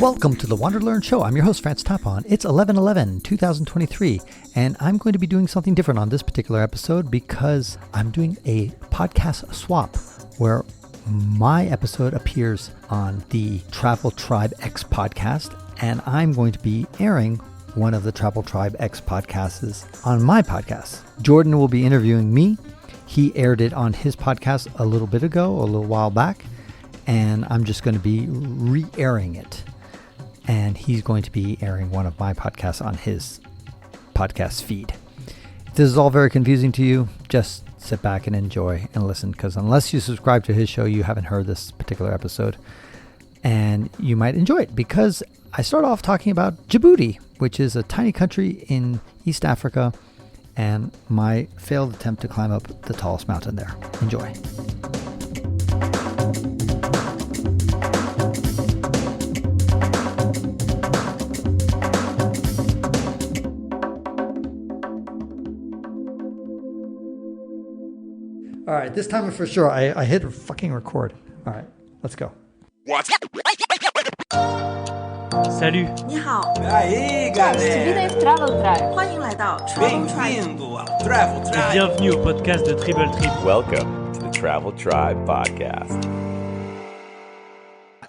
Welcome to the WanderLearn Show. I'm your host, Francis Tapon. It's 11/11/2023, and I'm going to be doing something different on this particular episode because I'm doing a podcast swap where my episode appears on the Travel Tribe X podcast, and I'm going to be airing one of the Travel Tribe X podcasts on my podcast. Jordan will be interviewing me. He aired it on his podcast a little bit ago, a little while back, and I'm just going to be re-airing it. And he's going to be airing one of my podcasts on his podcast feed. If this is all very confusing to you, just sit back and enjoy and listen, because unless you subscribe to his show, you haven't heard this particular episode. And you might enjoy it because I start off talking about Djibouti, which is a tiny country in East Africa, and my failed attempt to climb up the tallest mountain there. Enjoy. All right, this time for sure, I hit fucking record. All right, let's go. Salut. 你好 Aí, galera. Travel Tribe 欢迎来到 Travel Tribe Bem-vindo ao Travel Tribe. Bienvenue au podcast de Triple Trip. Welcome to the Travel Tribe Podcast.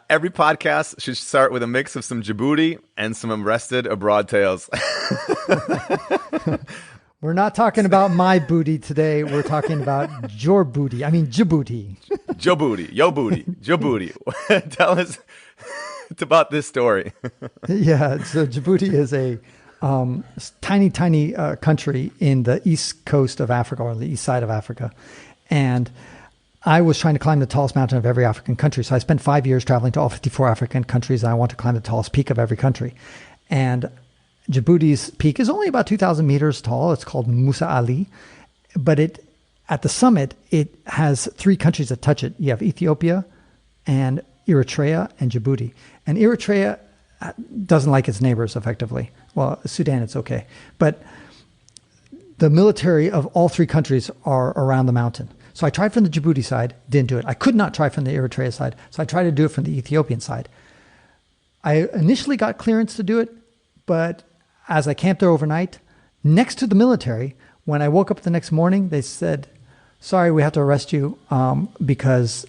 Every podcast should start with a mix of some Djibouti and some arrested abroad tales. We're not talking about my booty today. We're talking about your booty. I mean, Djibouti. Djibouti, yo booty, Djibouti. Tell us about this story. Yeah, so Djibouti is a tiny country in the east coast of Africa, or the east side of Africa. And I was trying to climb the tallest mountain of every African country. So I spent 5 years traveling to all 54 African countries, and I want to climb the tallest peak of every country. And Djibouti's peak is only about 2,000 meters tall. It's called Musa Ali. But at the summit, it has three countries that touch it. You have Ethiopia and Eritrea and Djibouti. And Eritrea doesn't like its neighbors effectively. Well, Sudan, it's okay. But the military of all three countries are around the mountain. So I tried from the Djibouti side, didn't do it. I could not try from the Eritrea side. So I tried to do it from the Ethiopian side. I initially got clearance to do it, but as I camped there overnight, next to the military, when I woke up the next morning, they said, sorry, we have to arrest you because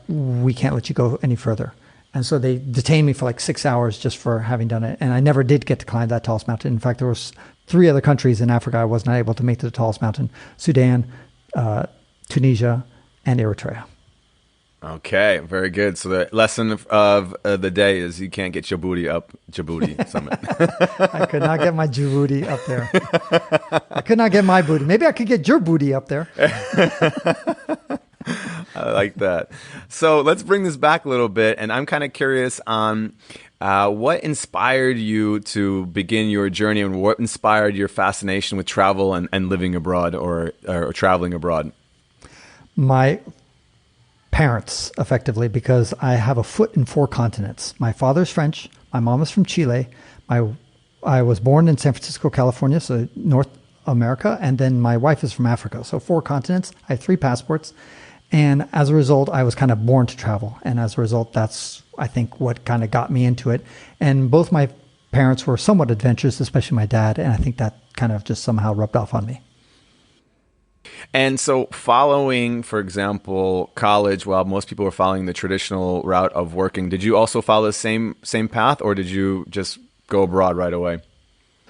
we can't let you go any further. And so they detained me for like 6 hours just for having done it. And I never did get to climb that tallest mountain. In fact, there was 3 other countries in Africa I was not able to make to the tallest mountain: Sudan, Tunisia, and Eritrea. Okay, very good. So the lesson of the day is you can't get Djibouti up Djibouti summit. I could not get my Djibouti up there. I could not get my booty. Maybe I could get your booty up there. I like that. So let's bring this back a little bit. And I'm kind of curious on what inspired you to begin your journey, and what inspired your fascination with travel and living abroad or traveling abroad? My parents, effectively, because I have a foot in 4 continents. My father's French. My mom is from Chile. I was born in San Francisco, California, so North America, and then my wife is from Africa. So 4 continents. I have 3 passports. And as a result, I was kind of born to travel. And as a result, that's, I think, what kind of got me into it. And both my parents were somewhat adventurous, especially my dad. And I think that kind of just somehow rubbed off on me. And so following, for example, college, while most people were following the traditional route of working, did you also follow the same path, or did you just go abroad right away?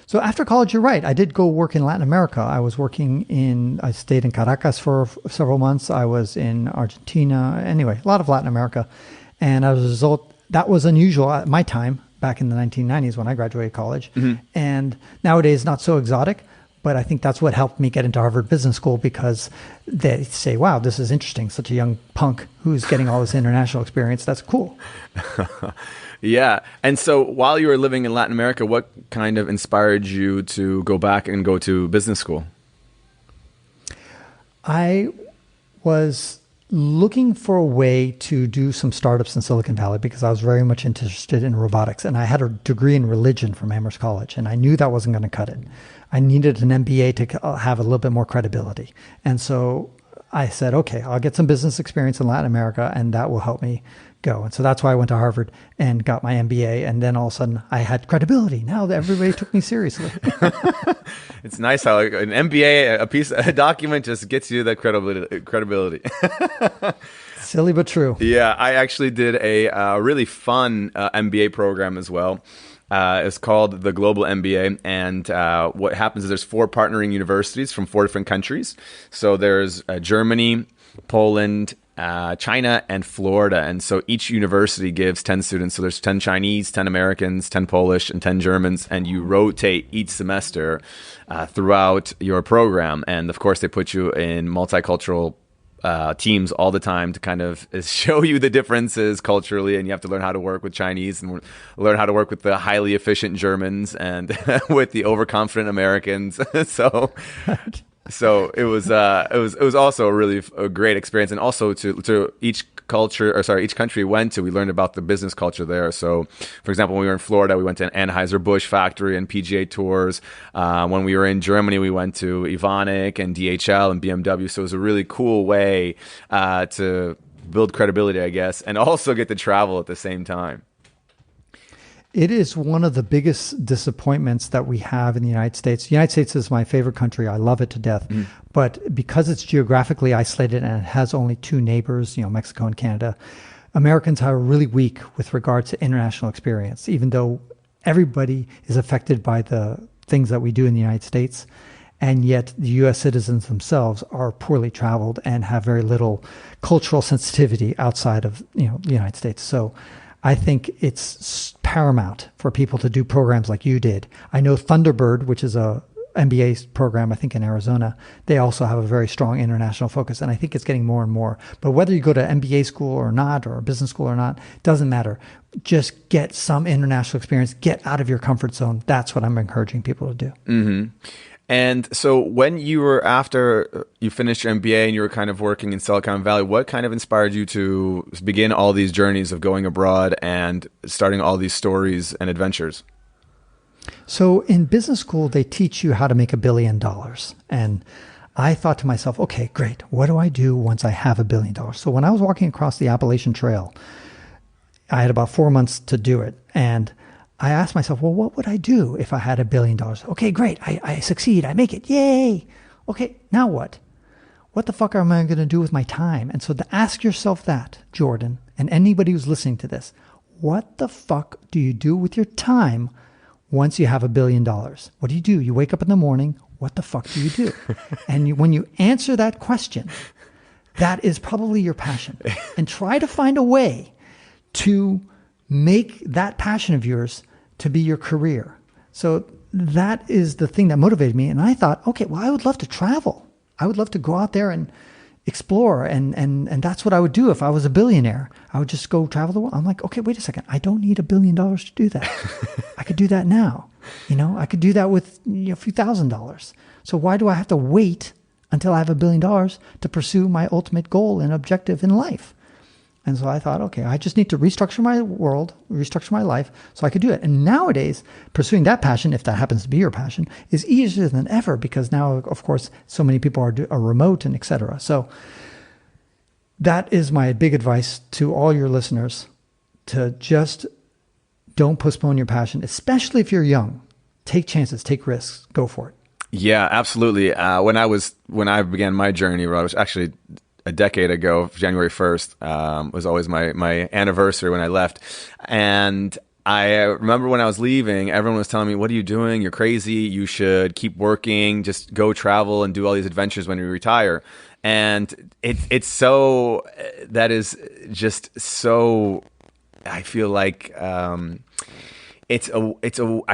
So after college, you're right. I did go work in Latin America. I stayed in Caracas for several months. I was in Argentina. Anyway, a lot of Latin America. And as a result, that was unusual at my time, back in the 1990s when I graduated college. Mm-hmm. And nowadays, not so exotic. But I think that's what helped me get into Harvard Business School, because they say, wow, this is interesting. Such a young punk who's getting all this international experience. That's cool. Yeah. And so while you were living in Latin America, what kind of inspired you to go back and go to business school? I was looking for a way to do some startups in Silicon Valley because I was very much interested in robotics. And I had a degree in religion from Amherst College, and I knew that wasn't going to cut it. I needed an MBA to have a little bit more credibility. And so I said, okay, I'll get some business experience in Latin America, and that will help me go. And so that's why I went to Harvard and got my MBA. And then all of a sudden I had credibility. Now that everybody took me seriously. It's nice how an MBA, a document just gets you that credibility. Silly but true. Yeah, I actually did a really fun MBA program as well. It's called the Global MBA, and what happens is there's 4 partnering universities from 4 different countries. So there's Germany, Poland, China, and Florida. And so each university gives 10 students. So there's 10 Chinese, 10 Americans, 10 Polish, and 10 Germans. And you rotate each semester throughout your program. And of course, they put you in multicultural teams all the time to kind of show you the differences culturally, and you have to learn how to work with Chinese and learn how to work with the highly efficient Germans and with the overconfident Americans. So it was also a great experience, and also to each country we went to, we learned about the business culture there. So, for example, when we were in Florida, we went to an Anheuser-Busch factory and PGA tours. When we were in Germany, we went to Evonik and DHL and BMW. So it was a really cool way to build credibility, I guess, and also get to travel at the same time. It is one of the biggest disappointments that we have in the United States. The United States is my favorite country. I love it to death. But because it's geographically isolated and it has only 2 neighbors, Mexico and Canada, Americans are really weak with regards to international experience, even though everybody is affected by the things that we do in the United States. And yet the U.S. citizens themselves are poorly traveled and have very little cultural sensitivity outside of the United States. So I think it's paramount for people to do programs like you did. I know Thunderbird, which is a MBA program, I think in Arizona, they also have a very strong international focus, and I think it's getting more and more. But whether you go to MBA school or not, or a business school or not, doesn't matter. Just get some international experience. Get out of your comfort zone. That's what I'm encouraging people to do. Mm-hmm. And so when after you finished your MBA and you were kind of working in Silicon Valley, what kind of inspired you to begin all these journeys of going abroad and starting all these stories and adventures? So in business school, they teach you how to make $1 billion. And I thought to myself, okay, great. What do I do once I have $1 billion? So when I was walking across the Appalachian Trail, I had about 4 months to do it. And I asked myself, well, what would I do if I had $1 billion? Okay, great. I succeed. I make it. Yay. Okay, now what? What the fuck am I going to do with my time? And so to ask yourself that, Jordan, and anybody who's listening to this, what the fuck do you do with your time once you have $1 billion? What do? You wake up in the morning. What the fuck do you do? And when you answer that question, that is probably your passion. And try to find a way to make that passion of yours to be your career. So that is the thing that motivated me. And I thought, okay, well, I would love to travel. I would love to go out there and explore. And that's what I would do if I was a billionaire. I would just go travel the world. I'm like, okay, wait a second. I don't need $1 billion to do that. I could do that now. I could do that with a few $1,000s. So why do I have to wait until I have $1 billion to pursue my ultimate goal and objective in life? And so I thought, okay, I just need to restructure my world, restructure my life so I could do it. And nowadays, pursuing that passion, if that happens to be your passion, is easier than ever because now, of course, so many people are remote and et cetera. So that is my big advice to all your listeners, to just don't postpone your passion, especially if you're young. Take chances, take risks, go for it. Yeah, absolutely. When I began my journey, I was actually a decade ago, January 1st, was always my anniversary when I left. And I remember when I was leaving, everyone was telling me, what are you doing? You're crazy. You should keep working. Just go travel and do all these adventures when you retire. And it's so, that is just so, I feel like, I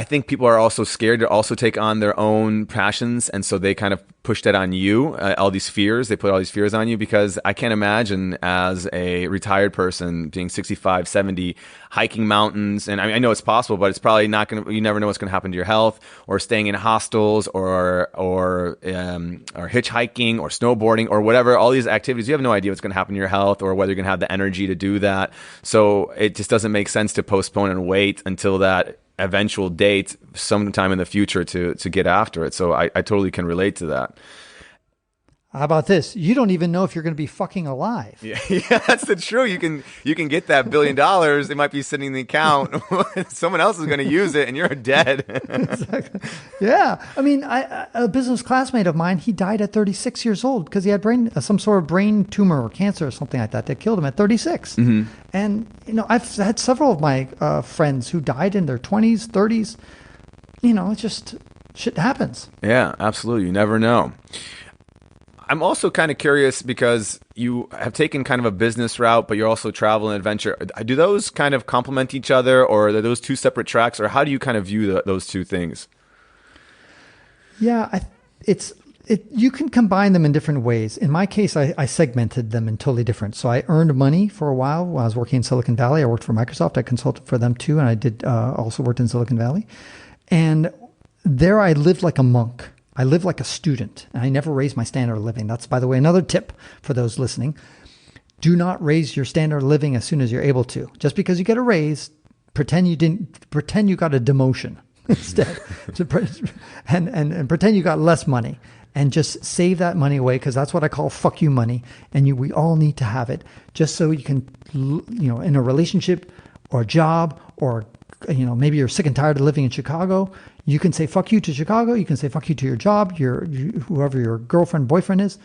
think people are also scared to also take on their own passions. And so they kind of push that on you, all these fears. They put all these fears on you because I can't imagine as a retired person being 65, 70, hiking mountains. And I know it's possible, but it's probably not going to, you never know what's going to happen to your health, or staying in hostels or hitchhiking or snowboarding or whatever, all these activities. You have no idea what's going to happen to your health or whether you're going to have the energy to do that. So it just doesn't make sense to postpone and wait until that eventual date sometime in the future to get after it. So I totally can relate to that. How about this? You don't even know if you're going to be fucking alive. Yeah, that's the truth. You can get that $1 billion. It might be sitting in the account. Someone else is going to use it, and you're dead. Exactly. Yeah. I mean, a business classmate of mine, he died at 36 years old because he had some sort of brain tumor or cancer or something like that killed him at 36. Mm-hmm. And I've had several of my friends who died in their 20s, 30s. It's just shit happens. Yeah, absolutely. You never know. I'm also kind of curious because you have taken kind of a business route, but you're also travel and adventure. Do those kind of complement each other, or are those two separate tracks, or how do you kind of view those two things? Yeah, you can combine them in different ways. In my case, I segmented them in totally different. So I earned money for a while when I was working in Silicon Valley. I worked for Microsoft. I consulted for them too, and I did also worked in Silicon Valley. And there I lived like a monk. I live like a student, and I never raised my standard of living. That's, by the way, another tip for those listening. Do not raise your standard of living as soon as you're able to. Just because you get a raise, pretend you got a demotion instead, and pretend you got less money, and just save that money away, because that's what I call fuck you money, and we all need to have it just so you can, in a relationship or a job, or maybe you're sick and tired of living in Chicago. You can say fuck you to Chicago. You can say fuck you to your job, whoever your girlfriend, boyfriend is,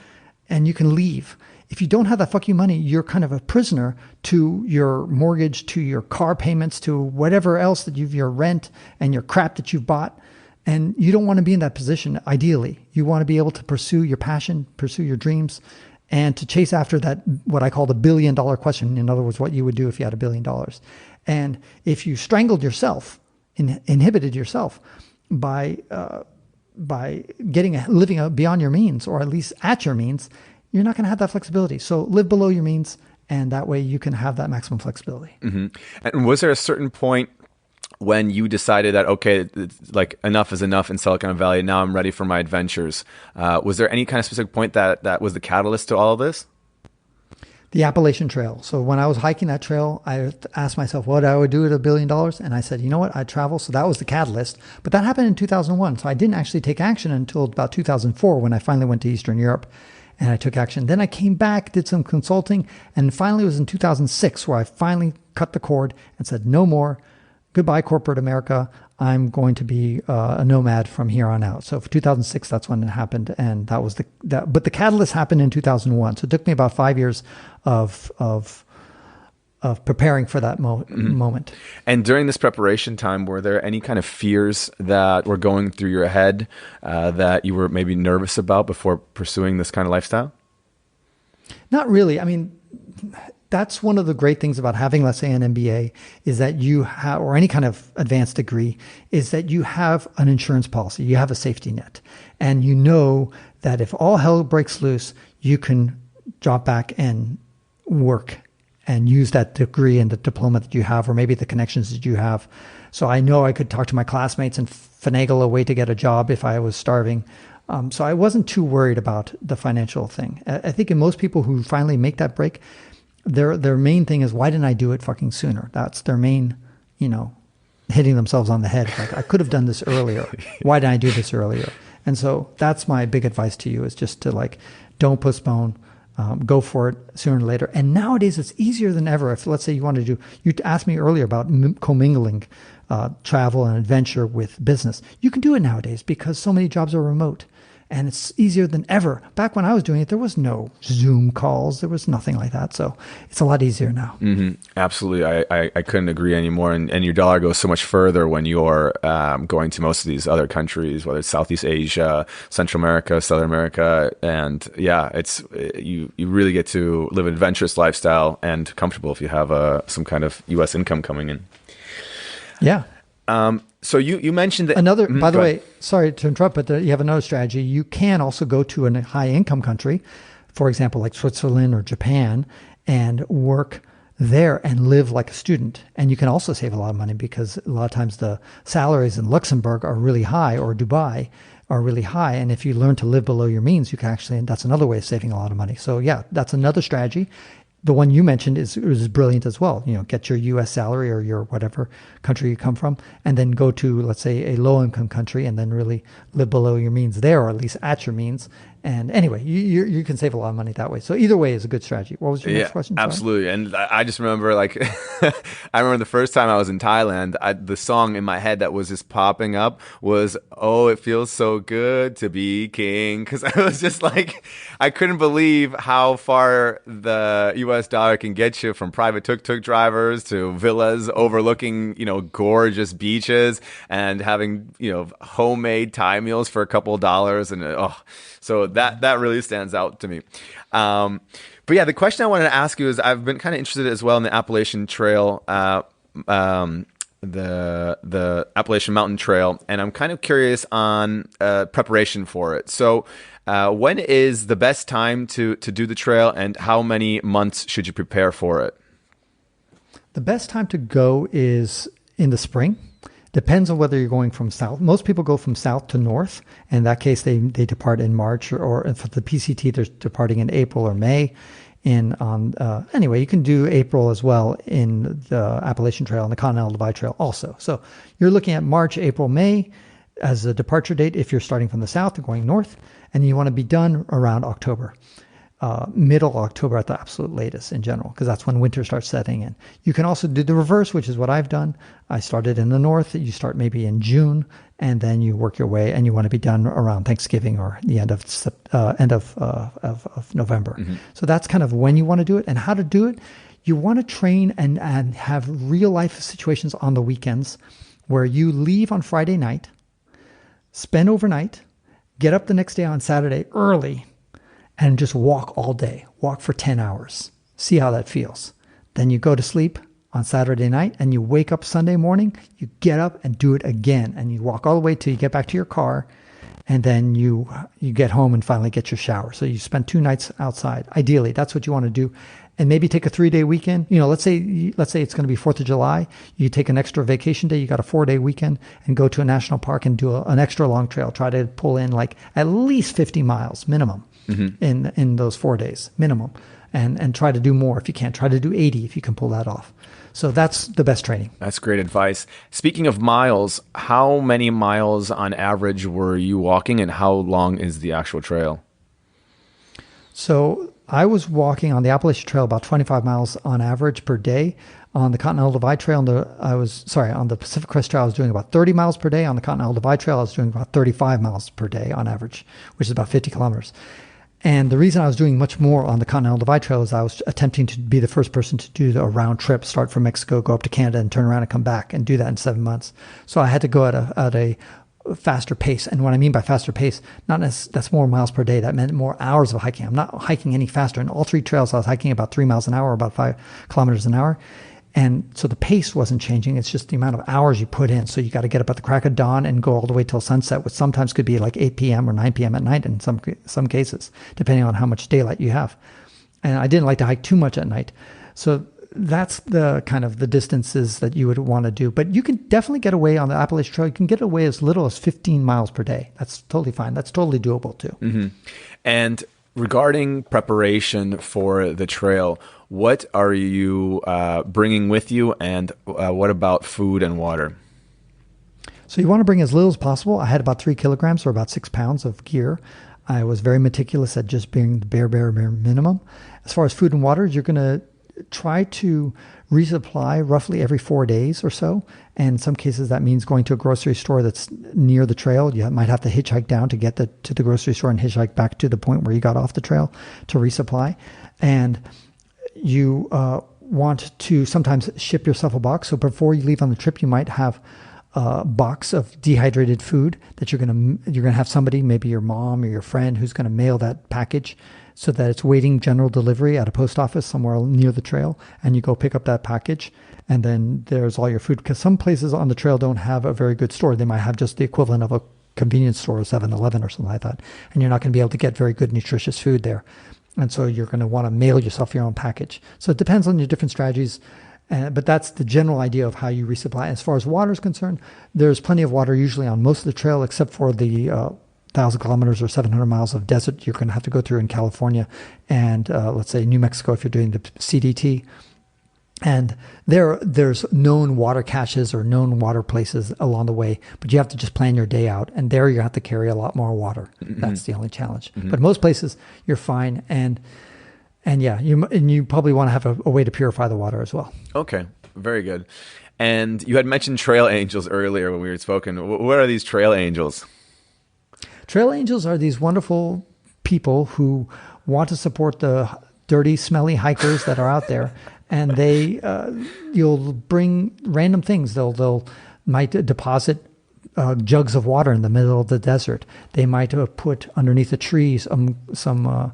and you can leave. If you don't have that fuck you money, you're kind of a prisoner to your mortgage, to your car payments, to whatever else that your rent and your crap that you've bought. And you don't want to be in that position. Ideally, you want to be able to pursue your passion, pursue your dreams, and to chase after that, what I call the $1 billion question. In other words, what you would do if you had $1 billion. And if you strangled yourself, inhibited yourself by living beyond your means, or at least at your means, you're not going to have that flexibility. So live below your means, and that way you can have that maximum flexibility. Mm-hmm. And was there a certain point when you decided that, okay, like enough is enough in Silicon Valley, now I'm ready for my adventures? Was there any kind of specific point that was the catalyst to all of this? The Appalachian Trail. So when I was hiking that trail, I asked myself what I would do at $1 billion. And I said, you know what, I'd travel. So that was the catalyst. But that happened in 2001. So I didn't actually take action until about 2004, when I finally went to Eastern Europe and I took action. Then I came back, did some consulting, and finally it was in 2006 where I finally cut the cord and said, no more. Goodbye, corporate America. I'm going to be a nomad from here on out. So for 2006, that's when it happened. And that was but the catalyst happened in 2001. So it took me about 5 years of preparing for that moment. And during this preparation time, were there any kind of fears that were going through your head that you were maybe nervous about before pursuing this kind of lifestyle? Not really. I mean, that's one of the great things about having, let's say, an MBA, is that you have, or any kind of advanced degree, is that you have an insurance policy, you have a safety net, and you know that if all hell breaks loose, you can drop back and work and use that degree and the diploma that you have, or maybe the connections that you have. So I know I could talk to my classmates and finagle a way to get a job if I was starving. So I wasn't too worried about the financial thing. I think in most people who finally make that break, their main thing is, why didn't I do it fucking sooner? That's their main, hitting themselves on the head. Like, I could have done this earlier. Why didn't I do this earlier? And so that's my big advice to you, is just to don't postpone, go for it sooner or later. And nowadays it's easier than ever. If, let's say, you asked me earlier about commingling travel and adventure with business. You can do it nowadays because so many jobs are remote. And it's easier than ever. Back when I was doing it, there was no Zoom calls. There was nothing like that. So it's a lot easier now. Mm-hmm. Absolutely. I couldn't agree anymore. And your dollar goes so much further when you're going to most of these other countries, whether it's Southeast Asia, Central America, Southern America. And yeah, you really get to live an adventurous lifestyle and comfortable if you have some kind of U.S. income coming in. Yeah. So you mentioned that another, by the way, sorry to interrupt, but you have another strategy. You can also go to a high income country, for example, like Switzerland or Japan, and work there and live like a student. And you can also save a lot of money, because a lot of times the salaries in Luxembourg are really high, or Dubai are really high. And if you learn to live below your means, you can actually, and that's another way of saving a lot of money. So yeah, that's another strategy. The one you mentioned is brilliant as well. Get your U.S. salary or your whatever country you come from, and then go to, let's say, a low-income country, and then really live below your means there, or at least at your means, And anyway, you can save a lot of money that way. So either way is a good strategy. What was your next question? Sorry. Absolutely. And I just remember, like, I remember the first time I was in Thailand, the song in my head that was just popping up was, "Oh, it feels so good to be king." Because I was just like, I couldn't believe how far the US dollar can get you, from private tuk-tuk drivers to villas overlooking, gorgeous beaches, and having, homemade Thai meals for a couple of dollars. And so that really stands out to me. But yeah, the question I wanted to ask you is, I've been kind of interested as well in the Appalachian Trail, the Appalachian Mountain Trail, and I'm kind of curious on preparation for it. So when is the best time to do the trail, and how many months should you prepare for it? The best time to go is in the spring. Depends on whether you're going from south. Most people go from south to north. In that case, they depart in March, or for the PCT, they're departing in April or May. Anyway, you can do April as well in the Appalachian Trail and the Continental Divide Trail also. So you're looking at March, April, May as a departure date if you're starting from the south and going north, and you want to be done around October. Middle October at the absolute latest in general, because that's when winter starts setting in. You can also do the reverse, which is what I've done. I started in the north. You start maybe in June, and then you work your way, and you want to be done around Thanksgiving or the end of November. Mm-hmm. So that's kind of when you want to do it. And how to do it, you want to train and have real life situations on the weekends where you leave on Friday night, spend overnight, get up the next day on Saturday early, and just walk all day. Walk for 10 hours. See how that feels. Then you go to sleep on Saturday night, and you wake up Sunday morning, you get up and do it again. And you walk all the way till you get back to your car, and then you get home and finally get your shower. So you spend 2 nights outside. Ideally, that's what you want to do. And maybe take a 3-day weekend. Let's say it's going to be 4th of July. You take an extra vacation day. You got a 4-day weekend, and go to a national park and do an extra long trail. Try to pull in like at least 50 miles minimum. Mm-hmm. in those 4 days minimum, and try to do more if you can. Try to do 80 if you can pull that off. So that's the best training. That's great advice. Speaking of miles, how many miles on average were you walking, and how long is the actual trail? So I was walking on the Appalachian Trail about 25 miles on average per day. On the Continental Divide Trail, on the Pacific Crest Trail, I was doing about 30 miles per day. On the Continental Divide Trail, I was doing about 35 miles per day on average, which is about 50 kilometers. And the reason I was doing much more on the Continental Divide Trail is I was attempting to be the first person to do a round trip, start from Mexico, go up to Canada, and turn around and come back, and do that in 7 months. So I had to go at a faster pace. And what I mean by faster pace, that's more miles per day. That meant more hours of hiking. I'm not hiking any faster. In all 3 trails, I was hiking about 3 miles an hour, about 5 kilometers an hour. And so the pace wasn't changing. It's just the amount of hours you put in. So you got to get up at the crack of dawn and go all the way till sunset, which sometimes could be like 8 p.m. or 9 p.m. at night in some cases, depending on how much daylight you have. And I didn't like to hike too much at night. So that's the kind of the distances that you would want to do. But you can definitely get away on the Appalachian Trail. You can get away as little as 15 miles per day. That's totally fine. That's totally doable too. Mm-hmm. And regarding preparation for the trail, what are you bringing with you, and what about food and water? So you want to bring as little as possible. I had about 3 kilograms or about 6 pounds of gear. I was very meticulous at just being the bare minimum. As far as food and water, you're going to try to resupply roughly every 4 days or so. And in some cases, that means going to a grocery store that's near the trail. You might have to hitchhike down to get to the grocery store and hitchhike back to the point where you got off the trail to resupply. And you want to sometimes ship yourself a box. So before you leave on the trip, you might have a box of dehydrated food that you're gonna have somebody, maybe your mom or your friend, who's going to mail that package, so that it's waiting general delivery at a post office somewhere near the trail, and you go pick up that package, and then there's all your food. Because some places on the trail don't have a very good store. They might have just the equivalent of a convenience store, 7-Eleven or something like that, and you're not going to be able to get very good nutritious food there. And so you're going to want to mail yourself your own package. So it depends on your different strategies. But that's the general idea of how you resupply. As far as water is concerned, there's plenty of water usually on most of the trail, except for the 1,000 kilometers or 700 miles of desert you're going to have to go through in California and let's say New Mexico if you're doing the CDT. And there's known water caches or known water places along the way, but you have to just plan your day out. And there you have to carry a lot more water. Mm-hmm. That's the only challenge. Mm-hmm. But most places you're fine. And yeah, you probably want to have a way to purify the water as well. Okay, very good. And you had mentioned trail angels earlier when we were spoken. What are these trail angels? Trail angels are these wonderful people who want to support the dirty, smelly hikers that are out there. And you'll bring random things. They'll might deposit jugs of water in the middle of the desert. They might put underneath the trees some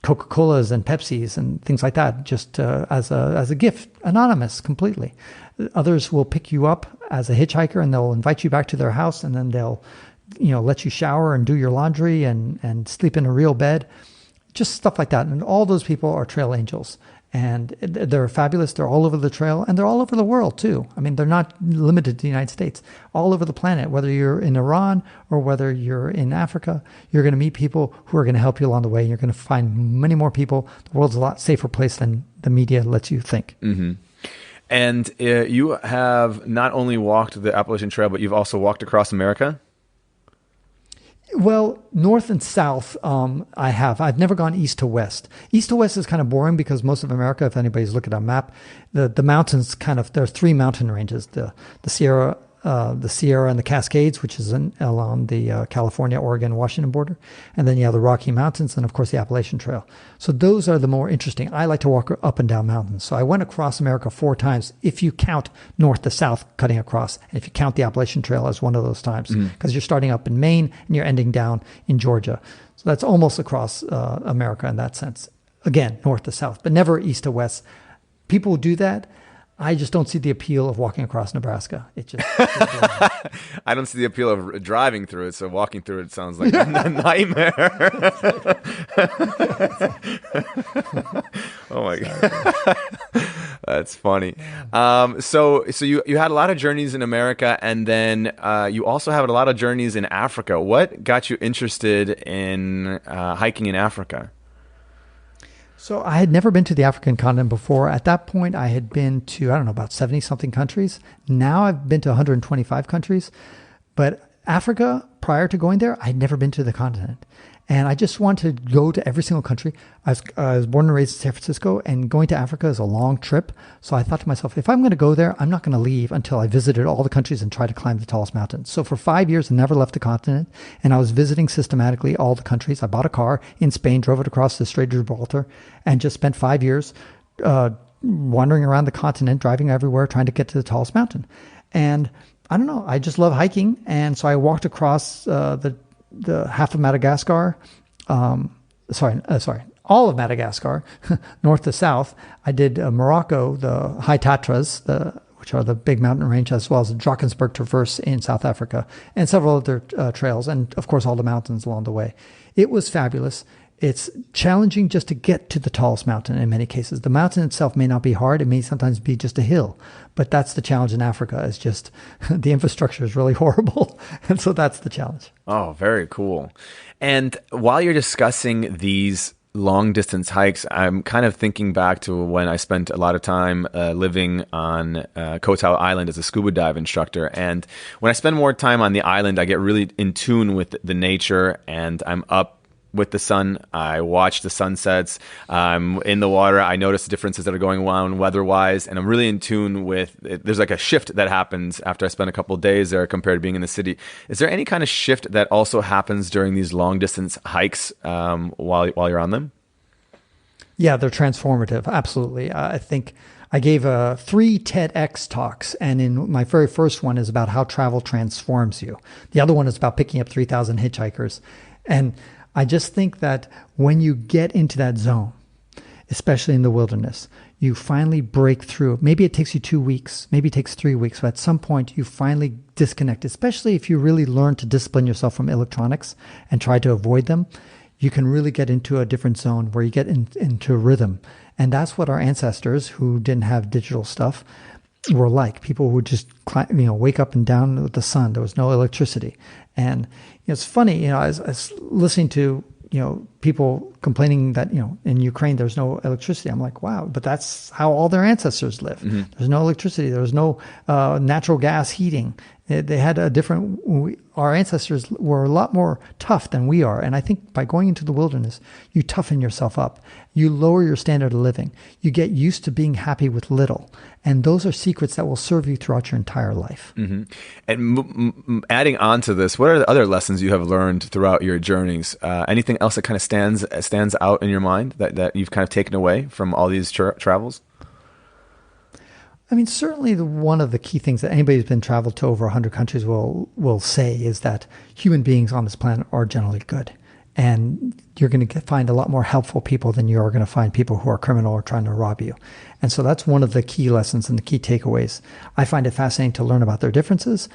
Coca-Colas and Pepsis and things like that, just as a gift, anonymous completely. Others will pick you up as a hitchhiker and they'll invite you back to their house, and then they'll let you shower and do your laundry and sleep in a real bed, just stuff like that. And all those people are trail angels. And they're fabulous. They're all over the trail, and they're all over the world too. I mean, they're not limited to the United States. All over the planet, whether you're in Iran or whether you're in Africa, you're going to meet people who are going to help you along the way. And you're going to find many more people. The world's a lot safer place than the media lets you think. Mm-hmm. And you have not only walked the Appalachian Trail, but you've also walked across America? Well, north and south, I have. I've never gone east to west. East to west is kind of boring because most of America, if anybody's looked at a map, the mountains there are three mountain ranges: the Sierra and the Cascades, which is along the California, Oregon, Washington border, and then you have the Rocky Mountains, and of course the Appalachian Trail. So those are the more interesting. I like to walk up and down mountains. So I went across America 4 times, if you count north to south cutting across, and if you count the Appalachian Trail as one of those times, because you're starting up in Maine and you're ending down in Georgia. So that's almost across America in that sense. Again, north to south, but never east to west. People do that. I just don't see the appeal of walking across Nebraska. It just I don't see the appeal of driving through it, so walking through it sounds like a nightmare. Oh my God. That's funny. So you had a lot of journeys in America, and then you also had a lot of journeys in Africa. What got you interested in hiking in Africa? So I had never been to the African continent before. At that point, I had been to, about 70-something countries. Now I've been to 125 countries. But Africa, prior to going there, I'd never been to the continent. And I just wanted to go to every single country. I was born and raised in San Francisco, and going to Africa is a long trip. So I thought to myself, if I'm going to go there, I'm not going to leave until I visited all the countries and try to climb the tallest mountains. So for 5 years, I never left the continent, and I was visiting systematically all the countries. I bought a car in Spain, drove it across the Strait of Gibraltar, and just spent 5 years wandering around the continent, driving everywhere, trying to get to the tallest mountain. And I don't know, I just love hiking. And so I walked across the half of Madagascar, all of Madagascar, north to south. I did Morocco, the High Tatras, which are the big mountain range, as well as the Drakensberg Traverse in South Africa, and several other trails, and of course all the mountains along the way. It was fabulous. It's challenging just to get to the tallest mountain in many cases. The mountain itself may not be hard. It may sometimes be just a hill. But that's the challenge in Africa, is just the infrastructure is really horrible. And so that's the challenge. Oh, very cool. And while you're discussing these long distance hikes, I'm kind of thinking back to when I spent a lot of time living on Koh Tao Island as a scuba dive instructor. And when I spend more time on the island, I get really in tune with the nature, and I'm up with the sun. I watch the sunsets. I'm in the water. I notice the differences that are going on weather-wise, and I'm really in tune with it. There's like a shift that happens after I spend a couple of days there compared to being in the city. Is there any kind of shift that also happens during these long-distance hikes while you're on them? Yeah, they're transformative. Absolutely. I think I gave 3 TEDx talks, and in my very first one is about how travel transforms you. The other one is about picking up 3,000 hitchhikers. And I just think that when you get into that zone, especially in the wilderness, you finally break through. Maybe it takes you 2 weeks, maybe it takes 3 weeks, but at some point you finally disconnect, especially if you really learn to discipline yourself from electronics and try to avoid them. You can really get into a different zone where you get into rhythm. And that's what our ancestors who didn't have digital stuff were like. People who just wake up and down with the sun. There was no electricity. And it's funny, I was listening to people complaining that, in Ukraine, there's no electricity. I'm like, wow, but that's how all their ancestors lived. There's no electricity. There was no natural gas heating. They had our ancestors were a lot more tough than we are. And I think by going into the wilderness, you toughen yourself up. You lower your standard of living. You get used to being happy with little. And those are secrets that will serve you throughout your entire life. Mm-hmm. And adding on to this, what are the other lessons you have learned throughout your journeys? Anything else that kind of stands out in your mind that you've kind of taken away from all these travels? I mean, certainly one of the key things that anybody who's been traveled to over 100 countries will say is that human beings on this planet are generally good. And you're going to find a lot more helpful people than you are going to find people who are criminal or trying to rob you. And so that's one of the key lessons and the key takeaways. I find it fascinating to learn about their differences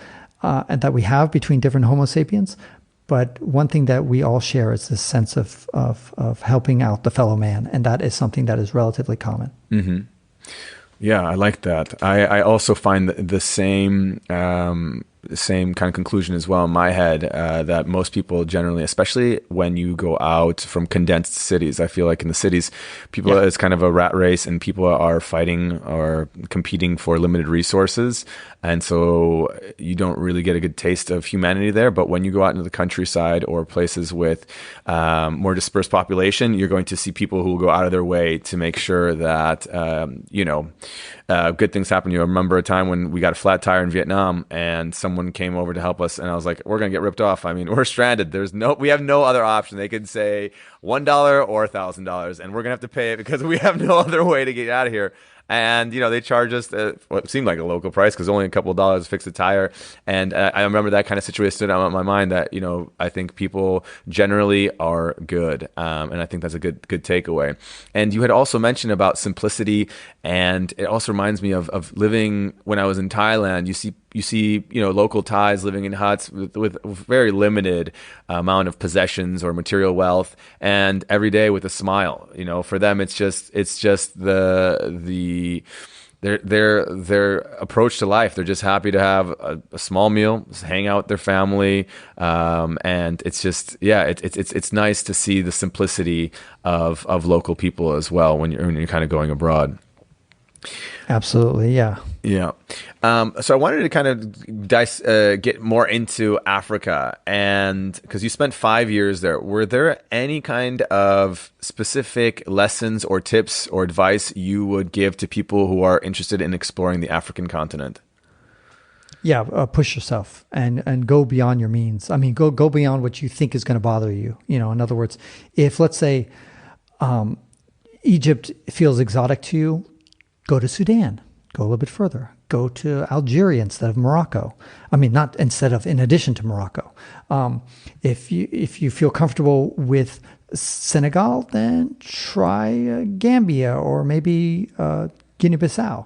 and that we have between different Homo sapiens. But one thing that we all share is this sense of helping out the fellow man. And that is something that is relatively common. Mm-hmm. Yeah, I like that. I also find the same kind of conclusion as well in my head, that most people generally, especially when you go out from condensed cities, I feel like in the cities, people it's kind of a rat race and people are fighting or competing for limited resources. And so you don't really get a good taste of humanity there. But when you go out into the countryside or places with more dispersed population, you're going to see people who will go out of their way to make sure that, good things happen. You remember a time when we got a flat tire in Vietnam and someone came over to help us, and I was like, we're going to get ripped off. I mean, we're stranded. We have no other option. They could say $1 or $1,000, and we're going to have to pay it because we have no other way to get out of here. And, they charged us what seemed like a local price because only a couple of dollars to fix a tire. And I remember that kind of situation stood out in my mind that, I think people generally are good. And I think that's a good takeaway. And you had also mentioned about simplicity. And it also reminds me of living when I was in Thailand. You see, local Thais living in huts with very limited amount of possessions or material wealth, and every day with a smile. For them, it's just their approach to life. They're just happy to have a small meal, hang out with their family, and it's just it's nice to see the simplicity of local people as well when you're kind of going abroad. Absolutely, yeah. Yeah. So I wanted to kind of get more into Africa, and because you spent 5 years there, were there any kind of specific lessons or tips or advice you would give to people who are interested in exploring the African continent? Yeah, push yourself and go beyond your means. I mean, go beyond what you think is going to bother you. In other words, if let's say Egypt feels exotic to you, go to Sudan. Go a little bit further. Go to Algeria instead of Morocco. I mean, not instead of, in addition to Morocco. If you feel comfortable with Senegal, then try Gambia or maybe Guinea-Bissau.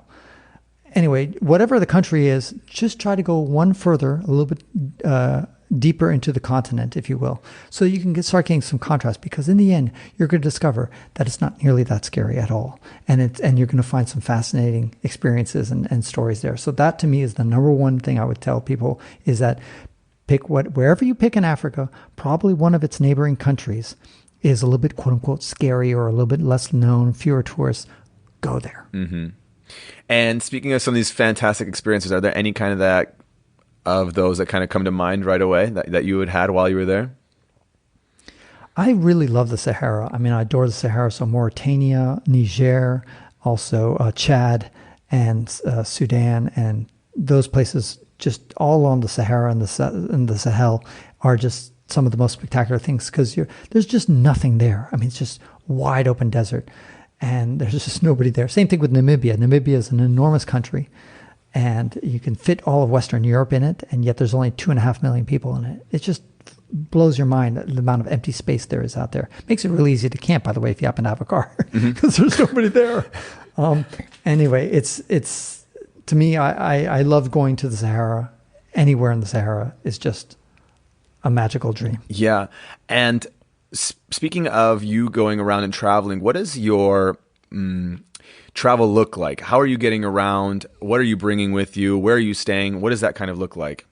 Anyway, whatever the country is, just try to go one further, a little bit deeper into the continent, if you will, so you can start getting some contrast. Because in the end, you're going to discover that it's not nearly that scary at all, and you're going to find some fascinating experiences and stories there. So that, to me, is the number one thing I would tell people: is that wherever you pick in Africa, probably one of its neighboring countries is a little bit "quote unquote" scary or a little bit less known, fewer tourists. Go there. Mm-hmm. And speaking of some of these fantastic experiences, are there any kind of those that kind of come to mind right away that you had while you were there? I really love the Sahara. I mean, I adore the Sahara. So Mauritania, Niger, also Chad and Sudan, and those places just all along the Sahara and the Sahel are just some of the most spectacular things because there's just nothing there. I mean, it's just wide open desert, and there's just nobody there. Same thing with Namibia. Namibia is an enormous country, and you can fit all of Western Europe in it, and yet there's only 2.5 million people in it. It just blows your mind the amount of empty space there is out there. Makes it really easy to camp, by the way, if you happen to have a car, because there's nobody there. Anyway, it's to me, I love going to the Sahara. Anywhere in the Sahara is just a magical dream. Yeah, and speaking of you going around and traveling, what does your travel look like? How are you getting around? What are you bringing with you? Where are you staying? What does that kind of look like?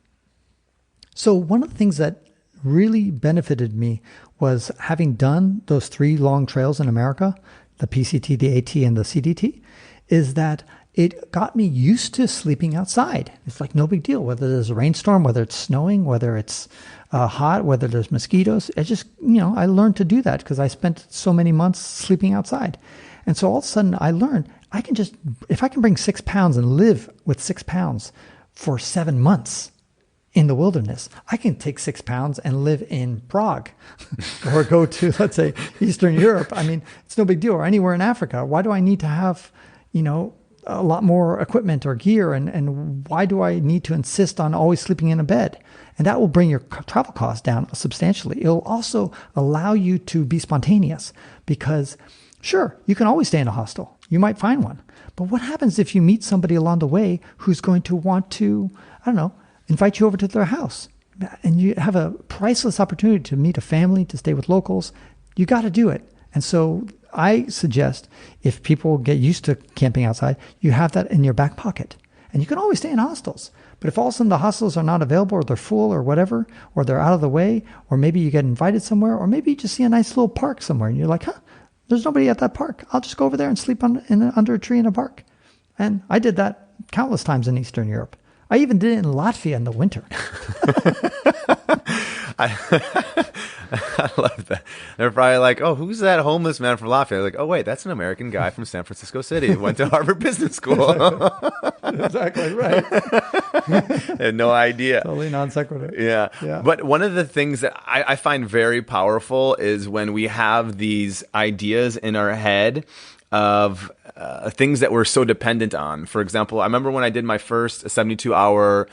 So one of the things that really benefited me was having done those 3 long trails in America, the PCT, the AT, and the CDT, is that it got me used to sleeping outside. It's like no big deal, whether there's a rainstorm, whether it's snowing, whether it's hot, whether there's mosquitoes. I just, I learned to do that because I spent so many months sleeping outside. And so all of a sudden I learned if I can bring 6 pounds and live with 6 pounds for 7 months in the wilderness, I can take 6 pounds and live in Prague or go to, let's say, Eastern Europe. I mean, it's no big deal, or anywhere in Africa. Why do I need to have, a lot more equipment or gear? And why do I need to insist on always sleeping in a bed? And that will bring your travel costs down substantially. It'll also allow you to be spontaneous because, sure, you can always stay in a hostel. You might find one. But what happens if you meet somebody along the way who's going to want to, invite you over to their house? And you have a priceless opportunity to meet a family, to stay with locals. You got to do it. And so I suggest if people get used to camping outside, you have that in your back pocket. And you can always stay in hostels. But if all of a sudden the hostels are not available or they're full or whatever, or they're out of the way, or maybe you get invited somewhere, or maybe you just see a nice little park somewhere and you're like, there's nobody at that park. I'll just go over there and sleep under a tree in a park. And I did that countless times in Eastern Europe. I even did it in Latvia in the winter. I love that. They're probably like, oh, who's that homeless man from Latvia? Like, oh, wait, that's an American guy from San Francisco City who went to Harvard Business School. Exactly right. They had no idea. Totally non sequitur. Yeah. But one of the things that I find very powerful is when we have these ideas in our head of things that we're so dependent on. For example, I remember when I did my first 72-hour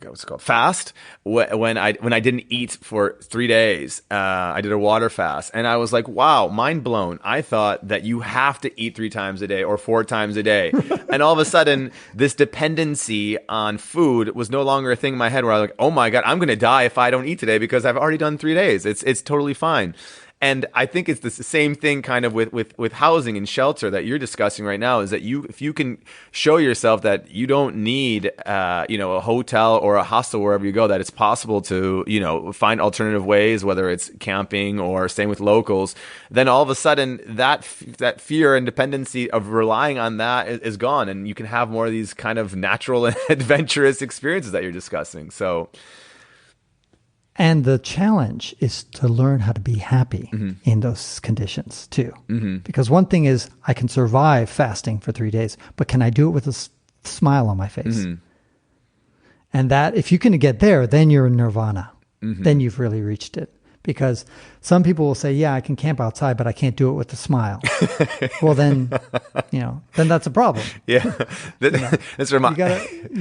what's it called? Fast. When I didn't eat for 3 days, I did a water fast, and I was like, wow, mind blown. I thought that you have to eat 3 times a day or 4 times a day, and all of a sudden, this dependency on food was no longer a thing in my head. Where I was like, oh my god, I'm going to die if I don't eat today because I've already done 3 days. It's totally fine. And I think it's the same thing kind of with housing and shelter that you're discussing right now, is that if you can show yourself that you don't need a hotel or a hostel wherever you go, that it's possible to find alternative ways, whether it's camping or staying with locals, then all of a sudden that fear and dependency of relying on that is gone, and you can have more of these kind of natural and adventurous experiences that you're discussing. So. And the challenge is to learn how to be happy in those conditions too. Mm-hmm. Because one thing is I can survive fasting for 3 days, but can I do it with a smile on my face? Mm-hmm. And that, if you can get there, then you're in nirvana. Mm-hmm. Then you've really reached it. Because some people will say, yeah, I can camp outside, but I can't do it with a smile. Well, then that's a problem. Yeah. You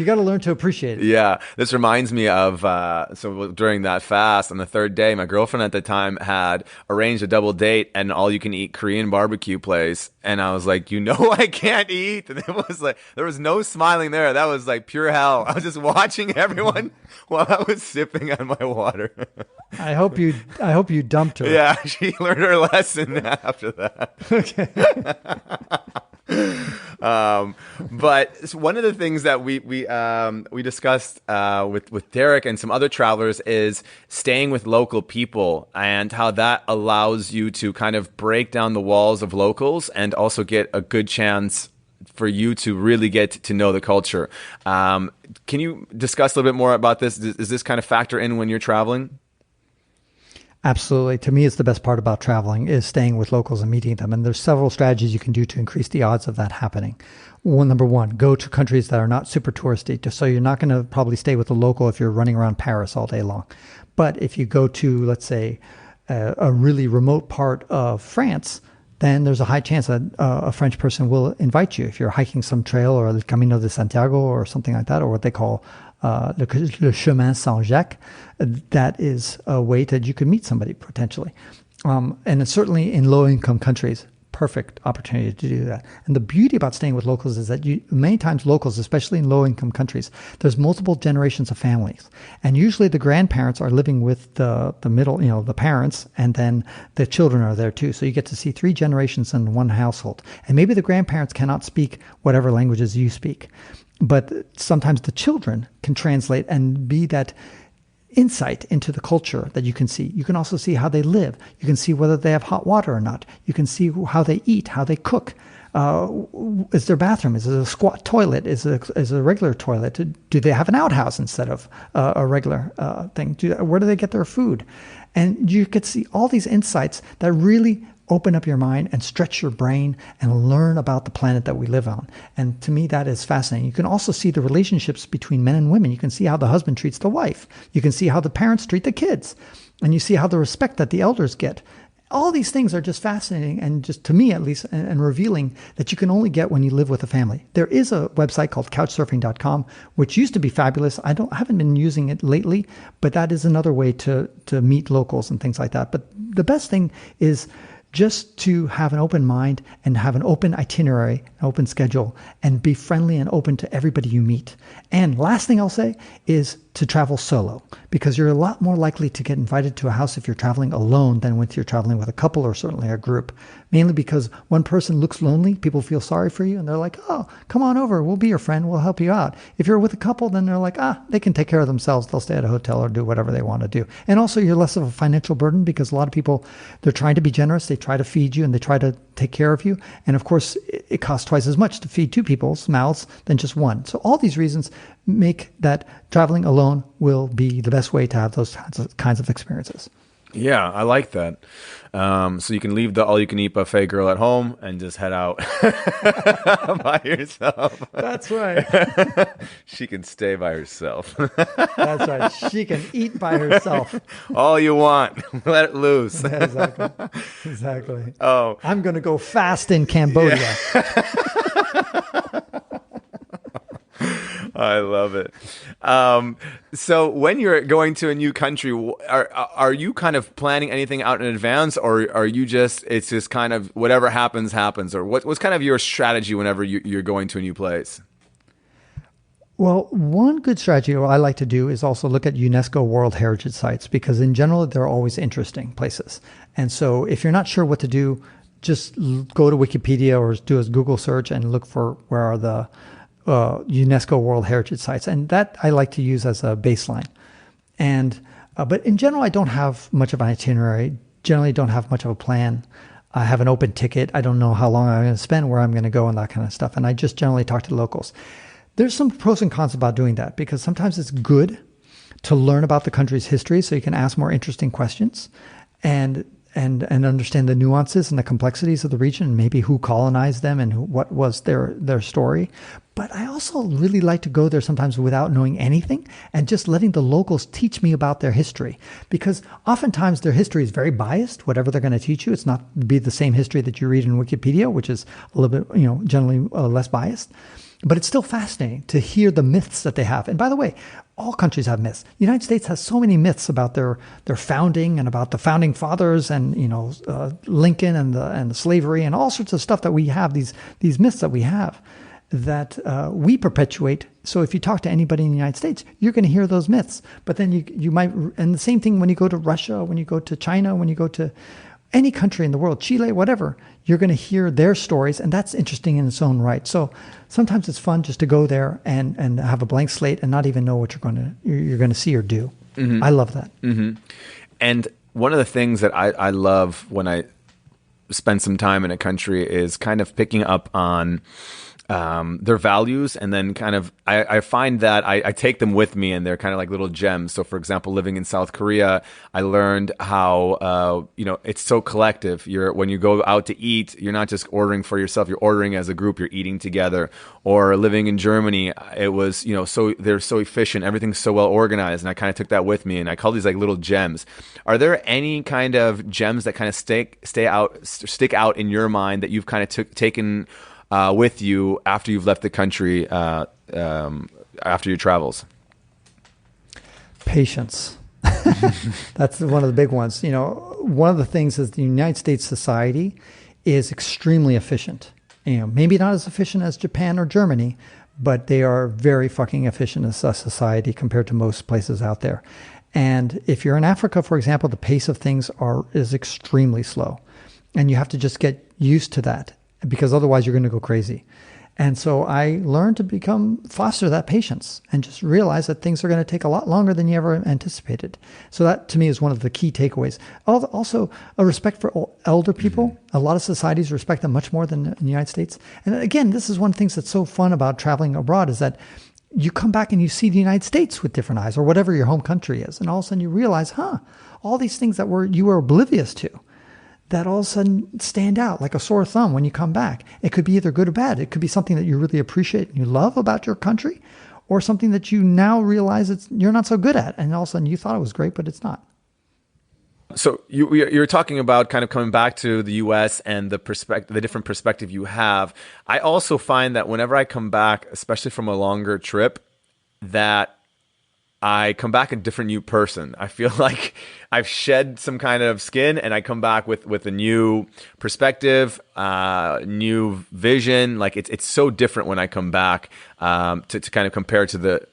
got to learn to appreciate it. Yeah. This reminds me of, so during that fast on the 3rd day, my girlfriend at the time had arranged a double date and all you can eat Korean barbecue place. And I was like, I can't eat. And it was like, there was no smiling there. That was like pure hell. I was just watching everyone while I was sipping on my water. I hope you dumped her. Yeah, she learned her lesson after that. Okay. But one of the things that we discussed with Derek and some other travelers is staying with local people and how that allows you to kind of break down the walls of locals and also get a good chance for you to really get to know the culture. Can you discuss a little bit more about this? Does this kind of factor in when you're traveling? Absolutely. To me, it's the best part about traveling is staying with locals and meeting them. And there's several strategies you can do to increase the odds of that happening. Number one, go to countries that are not super touristy. So you're not going to probably stay with a local if you're running around Paris all day long. But if you go to, let's say, a really remote part of France, then there's a high chance that a French person will invite you. If you're hiking some trail or the Camino de Santiago or something like that, or what they call le chemin Saint-Jacques, that is a way that you could meet somebody potentially. And certainly in low-income countries, perfect opportunity to do that. And the beauty about staying with locals is that many times locals, especially in low-income countries, there's multiple generations of families. And usually the grandparents are living with the middle, the parents, and then the children are there too. So you get to see 3 generations in one household. And maybe the grandparents cannot speak whatever languages you speak. But sometimes the children can translate and be that insight into the culture that you can see. You can also see how they live. You can see whether they have hot water or not. You can see how they eat, how they cook. Is their bathroom? Is it a squat toilet? Is it a regular toilet? Do they have an outhouse instead of a regular thing? Where do they get their food? And you could see all these insights that really open up your mind and stretch your brain and learn about the planet that we live on. And to me, that is fascinating. You can also see the relationships between men and women. You can see how the husband treats the wife. You can see how the parents treat the kids. And you see how the respect that the elders get. All these things are just fascinating and just, to me at least, and revealing that you can only get when you live with a family. There is a website called couchsurfing.com, which used to be fabulous. I haven't been using it lately, but that is another way to meet locals and things like that. But the best thing is just to have an open mind and have an open itinerary, an open schedule, and be friendly and open to everybody you meet. And last thing I'll say is to travel solo, because you're a lot more likely to get invited to a house if you're traveling alone than if you're traveling with a couple or certainly a group. Mainly because one person looks lonely, people feel sorry for you, and they're like, oh, come on over, we'll be your friend, we'll help you out. If you're with a couple, then they're like, they can take care of themselves, they'll stay at a hotel or do whatever they want to do. And also you're less of a financial burden, because a lot of people, they're trying to be generous, they try to feed you and they try to take care of you. And of course, it costs twice as much to feed two people's mouths than just one. So all these reasons make that traveling alone will be the best way to have those kinds of experiences. Yeah, I like that. So you can leave the all-you-can-eat buffet girl at home and just head out by yourself. That's right. She can stay by herself. That's right. She can eat by herself. All you want. Let it loose. Exactly. Exactly. Oh, I'm going to go fast in Cambodia. Yeah. I love it. So when you're going to a new country, are you kind of planning anything out in advance, or are you it's just kind of whatever happens, happens? Or what's kind of your strategy whenever you're going to a new place? Well, one good strategy I like to do is also look at UNESCO World Heritage Sites, because in general, they're always interesting places. And so if you're not sure what to do, just go to Wikipedia or do a Google search and look for where are the UNESCO World Heritage Sites. And that I like to use as a baseline. And but in general, I don't have much of an itinerary, generally don't have much of a plan. I have an open ticket. I don't know how long I'm going to spend, where I'm going to go, and that kind of stuff. And I just generally talk to the locals. There's some pros and cons about doing that, because sometimes it's good to learn about the country's history so you can ask more interesting questions and understand the nuances and the complexities of the region, and maybe who colonized them and what was their story. But I also really like to go there sometimes without knowing anything and just letting the locals teach me about their history, because oftentimes their history is very biased. Whatever they're going to teach you, it's not be the same history that you read in Wikipedia, which is a little bit, generally less biased. But it's still fascinating to hear the myths that they have. And by the way, all countries have myths. The United States has so many myths about their founding and about the founding fathers and Lincoln and the slavery and all sorts of stuff that we have. These myths that we have that we perpetuate. So if you talk to anybody in the United States, you're going to hear those myths. But then you might, and the same thing when you go to Russia, when you go to China, when you go to any country in the world, Chile, whatever, you're going to hear their stories, and that's interesting in its own right. So sometimes it's fun just to go there and have a blank slate and not even know what you're going to see or do. Mm-hmm. I love that. Mm-hmm. And one of the things that I love when I spend some time in a country is kind of picking up on their values, and then kind of I find that I take them with me, and they're kind of like little gems. So for example, living in South Korea, I learned how it's so collective. When you go out to eat, you're not just ordering for yourself, you're ordering as a group, you're eating together. Or living in Germany, it was so they're so efficient, everything's so well organized, and I kind of took that with me, and I call these like little gems. Are there any kind of gems that kind of stick out in your mind that you've kind of taken with you after you've left the country, after your travels? Patience. That's one of the big ones. One of the things is the United States society is extremely efficient. Maybe not as efficient as Japan or Germany, but they are very fucking efficient as a society compared to most places out there. And if you're in Africa, for example, the pace of things is extremely slow. And you have to just get used to that, because otherwise you're going to go crazy. And so I learned to foster that patience and just realize that things are going to take a lot longer than you ever anticipated. So that to me is one of the key takeaways. Also, a respect for elder people. A lot of societies respect them much more than in the United States. And again, this is one of the things that's so fun about traveling abroad is that you come back and you see the United States with different eyes, or whatever your home country is. And all of a sudden you realize, all these things that you were oblivious to, that all of a sudden stand out like a sore thumb when you come back. It could be either good or bad. It could be something that you really appreciate and you love about your country, or something that you now realize you're not so good at. And all of a sudden you thought it was great, but it's not. So you're talking about kind of coming back to the U.S. and the different perspective you have. I also find that whenever I come back, especially from a longer trip, that I come back a different new person. I feel like I've shed some kind of skin and I come back with a new perspective, new vision. Like it's so different when I come back to kind of compare to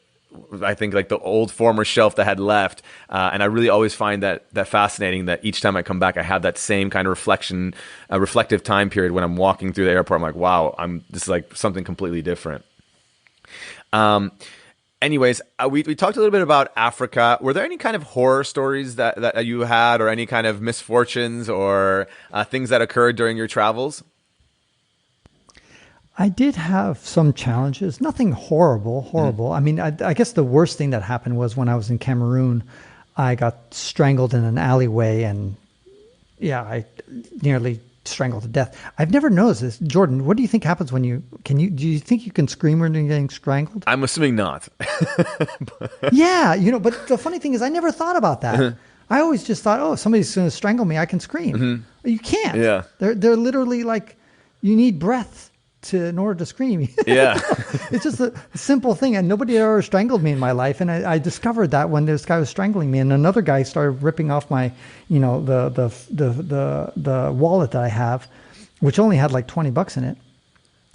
I think like the old former shelf that had left. And I really always find that fascinating that each time I come back, I have that same kind of reflective time period when I'm walking through the airport. I'm like, wow, this is like something completely different. Anyways, we talked a little bit about Africa. Were there any kind of horror stories that you had, or any kind of misfortunes or things that occurred during your travels? I did have some challenges, nothing horrible. I mean, I guess the worst thing that happened was when I was in Cameroon, I got strangled in an alleyway, and I nearly strangled to death. I've never noticed this. Jordan, what do you think happens do you think you can scream when you're getting strangled? I'm assuming not. Yeah, but the funny thing is I never thought about that. I always just thought, somebody's going to strangle me, I can scream. Mm-hmm. You can't. Yeah. They're literally like, you need breath in order to scream. Yeah. It's just a simple thing, and nobody had ever strangled me in my life. And I discovered that when this guy was strangling me, and another guy started ripping off my, the wallet that I have, which only had like $20 in it.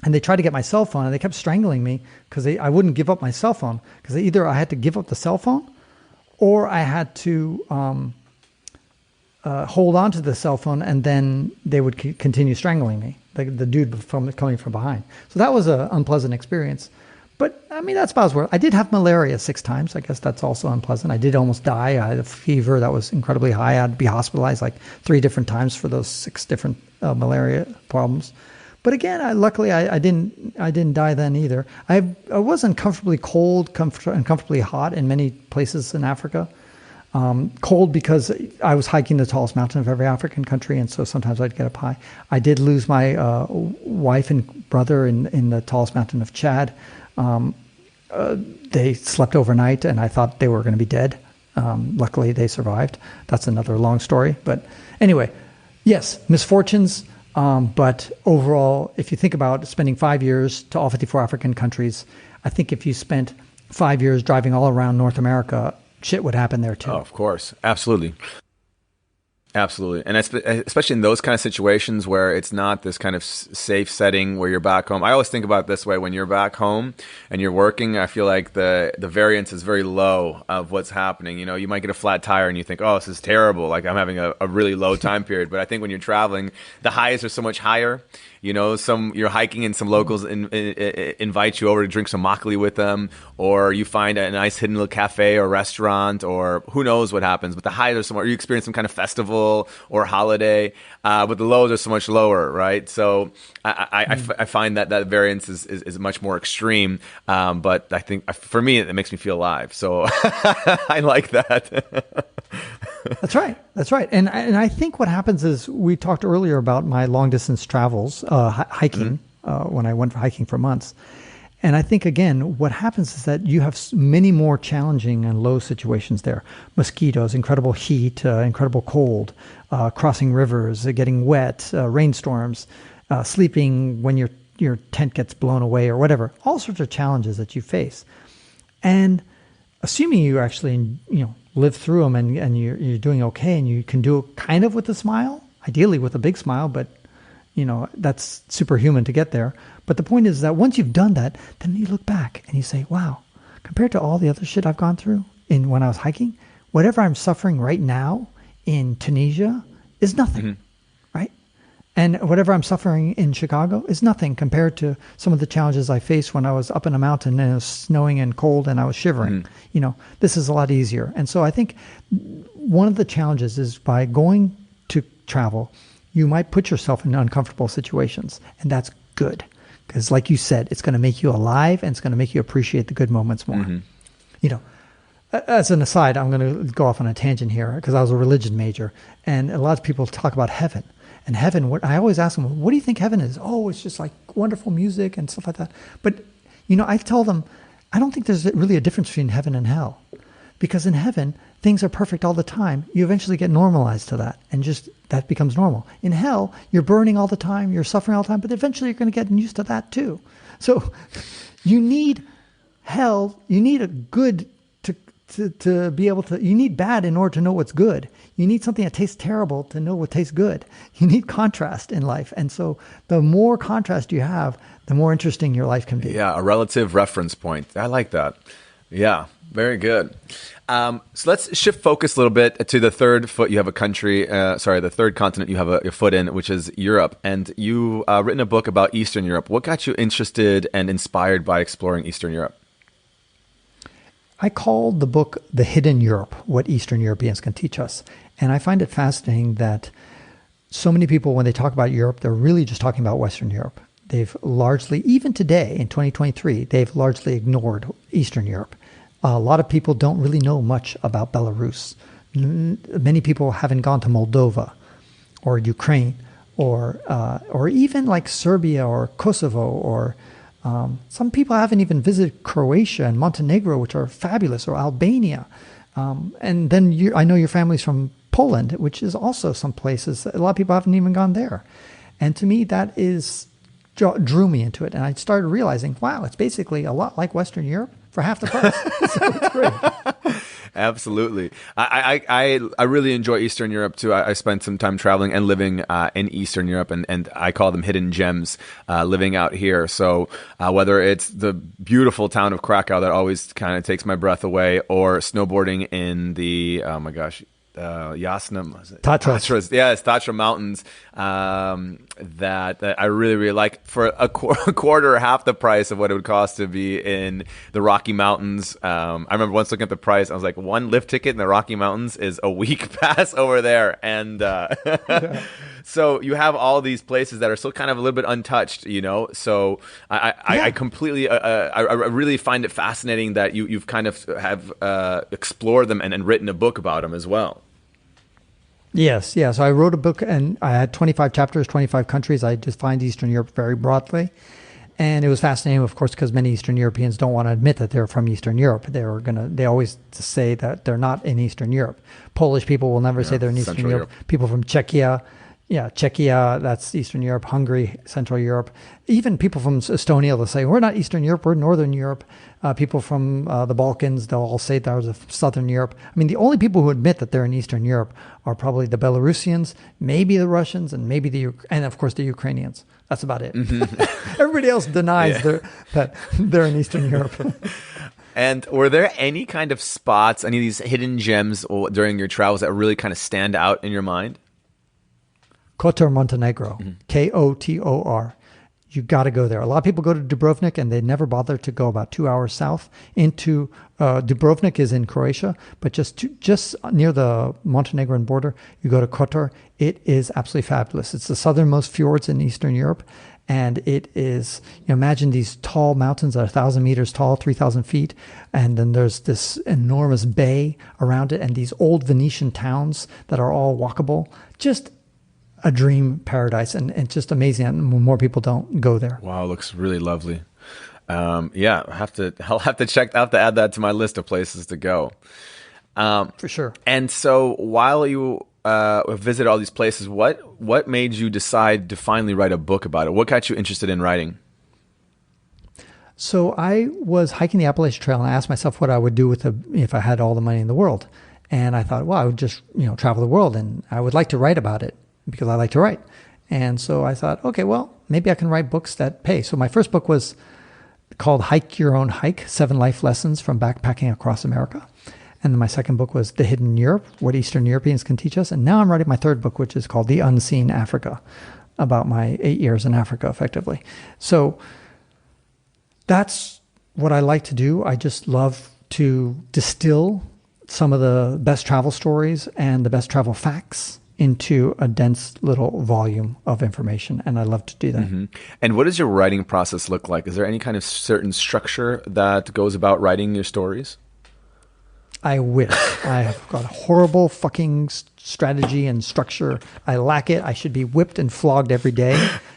And they tried to get my cell phone, and they kept strangling me because I wouldn't give up my cell phone, because either I had to give up the cell phone, or I had to hold on to the cell phone, and then they would continue strangling me, the dude coming from behind. So that was an unpleasant experience. But I mean, that's about where I did have malaria 6 times. I guess that's also unpleasant. I did almost die. I had a fever that was incredibly high. I had to be hospitalized like 3 different times for those 6 different malaria problems. But again, luckily I didn't die then either. I was uncomfortably cold, uncomfortably hot in many places in Africa. Cold because I was hiking the tallest mountain of every African country, and so sometimes I'd get up high. I did lose my wife and brother in the tallest mountain of Chad. They slept overnight, and I thought they were going to be dead. Luckily, they survived. That's another long story. But anyway, yes, misfortunes. But overall, if you think about spending 5 years to all 54 African countries, I think if you spent 5 years driving all around North America, shit would happen there too. Oh, of course. Absolutely. Absolutely. And especially in those kind of situations where it's not this kind of safe setting where you're back home. I always think about it this way: when you're back home and you're working, I feel like the variance is very low of what's happening. You might get a flat tire and you think, oh, this is terrible. Like I'm having a really low time period. But I think when you're traveling, the highs are so much higher. You're hiking and some locals invite you over to drink some makgeolli with them, or you find a nice hidden little cafe or restaurant, or who knows what happens. But the highs are somewhere, or you experience some kind of festival or holiday, but the lows are so much lower, right? So I find that variance is much more extreme. But I think for me, it makes me feel alive. So I like that. That's right. And I think what happens is, we talked earlier about my long distance travels, hiking, when I went hiking for months. And I think, again, what happens is that you have many more challenging and low situations there. Mosquitoes, incredible heat, incredible cold, crossing rivers, getting wet, rainstorms, sleeping when your tent gets blown away or whatever. All sorts of challenges that you face. And assuming you actually, live through them and you're doing okay, and you can do it kind of with a smile, ideally with a big smile, but that's superhuman to get there. But the point is that once you've done that, then you look back and you say, wow, compared to all the other shit I've gone through when I was hiking, whatever I'm suffering right now in Tunisia is nothing, right? And whatever I'm suffering in Chicago is nothing compared to some of the challenges I faced when I was up in a mountain and it was snowing and cold and I was shivering. This is a lot easier. And so I think one of the challenges is by going to travel, you might put yourself in uncomfortable situations, and that's good. Because like you said, it's going to make you alive and it's going to make you appreciate the good moments more. As an aside, I'm going to go off on a tangent here because I was a religion major, and a lot of people talk about heaven. And heaven, I always ask them, what do you think heaven is? Oh, it's just like wonderful music and stuff like that. But, I tell them, I don't think there's really a difference between heaven and hell. Because in heaven, things are perfect all the time. You eventually get normalized to that, and just that becomes normal. In hell, you're burning all the time, you're suffering all the time, but eventually you're going to get used to that too. So you need hell, you need a good to be able to, you need bad in order to know what's good. You need something that tastes terrible to know what tastes good. You need contrast in life. And so the more contrast you have, the more interesting your life can be. Yeah, a relative reference point. I like that. Yeah, very good. So let's shift focus a little bit to the third foot you have a country, the third continent you have a foot in, which is Europe. And you've written a book about Eastern Europe. What got you interested and inspired by exploring Eastern Europe? I called the book The Hidden Europe, What Eastern Europeans Can Teach Us. And I find it fascinating that so many people, when they talk about Europe, they're really just talking about Western Europe. They've largely, even today in 2023, they've largely ignored Eastern Europe. A lot of people don't really know much about Belarus. Many people haven't gone to Moldova or Ukraine or even like Serbia or Kosovo or some people haven't even visited Croatia and Montenegro, which are fabulous, or Albania. And then I know your family's from Poland, which is also some places. A lot of people haven't even gone there. And to me, that drew me into it. And I started realizing, wow, it's basically a lot like Western Europe for half the price. So it's great. Absolutely. I really enjoy Eastern Europe too. I spent some time traveling and living in Eastern Europe, and I call them hidden gems living out here. So whether it's the beautiful town of Krakow that always kind of takes my breath away, or snowboarding in the, Jasna, Tatras. Yeah, it's Tatra Mountains that I really, really like for a quarter or half the price of what it would cost to be in the Rocky Mountains. I remember once looking at the price, I was like, one lift ticket in the Rocky Mountains is a week pass over there. And so you have all these places that are still kind of a little bit untouched, So I completely, I really find it fascinating that you've kind of have explored them and written a book about them as well. Yes. Yeah. So I wrote a book and I had 25 chapters, 25 countries. I defined Eastern Europe very broadly. And it was fascinating, of course, because many Eastern Europeans don't want to admit that they're from Eastern Europe. They always say that they're not in Eastern Europe. Polish people will never say they're in Eastern Europe. People from Czechia, that's Eastern Europe. Hungary, Central Europe. Even people from Estonia, they'll say, we're not Eastern Europe, we're Northern Europe. People from the Balkans, they'll all say they're Southern Europe. I mean, the only people who admit that they're in Eastern Europe are probably the Belarusians, maybe the Russians, and maybe and of course the Ukrainians. That's about it. Mm-hmm. Everybody else denies that they're in Eastern Europe. And were there any kind of spots, any of these hidden gems during your travels that really kind of stand out in your mind? Kotor, Montenegro, Kotor. You got to go there. A lot of people go to Dubrovnik and they never bother to go about 2 hours south into Dubrovnik is in Croatia, but just near the Montenegrin border, you go to Kotor. It is absolutely fabulous. It's the southernmost fjords in Eastern Europe, and it is, imagine these tall mountains that are 1,000 meters tall, 3,000 feet, and then there's this enormous bay around it, and these old Venetian towns that are all walkable. Just a dream paradise, and just amazing. And more people don't go there. Wow, it looks really lovely. I'll have to add that to my list of places to go. For sure. And so while you visit all these places, what made you decide to finally write a book about it? What got you interested in writing? So I was hiking the Appalachian Trail, and I asked myself what I would do if I had all the money in the world. And I thought, well, I would just travel the world, and I would like to write about it, because I like to write. And so I thought, okay, well, maybe I can write books that pay. So my first book was called Hike Your Own Hike, 7 Life Lessons from Backpacking Across America. And then my second book was The Hidden Europe, What Eastern Europeans Can Teach Us. And now I'm writing my third book, which is called The Unseen Africa, about my 8 years in Africa, effectively. So that's what I like to do. I just love to distill some of the best travel stories and the best travel facts into a dense little volume of information. And I love to do that. Mm-hmm. And what does your writing process look like? Is there any kind of certain structure that goes about writing your stories? I wish. I have got a horrible fucking strategy and structure. I lack it. I should be whipped and flogged every day.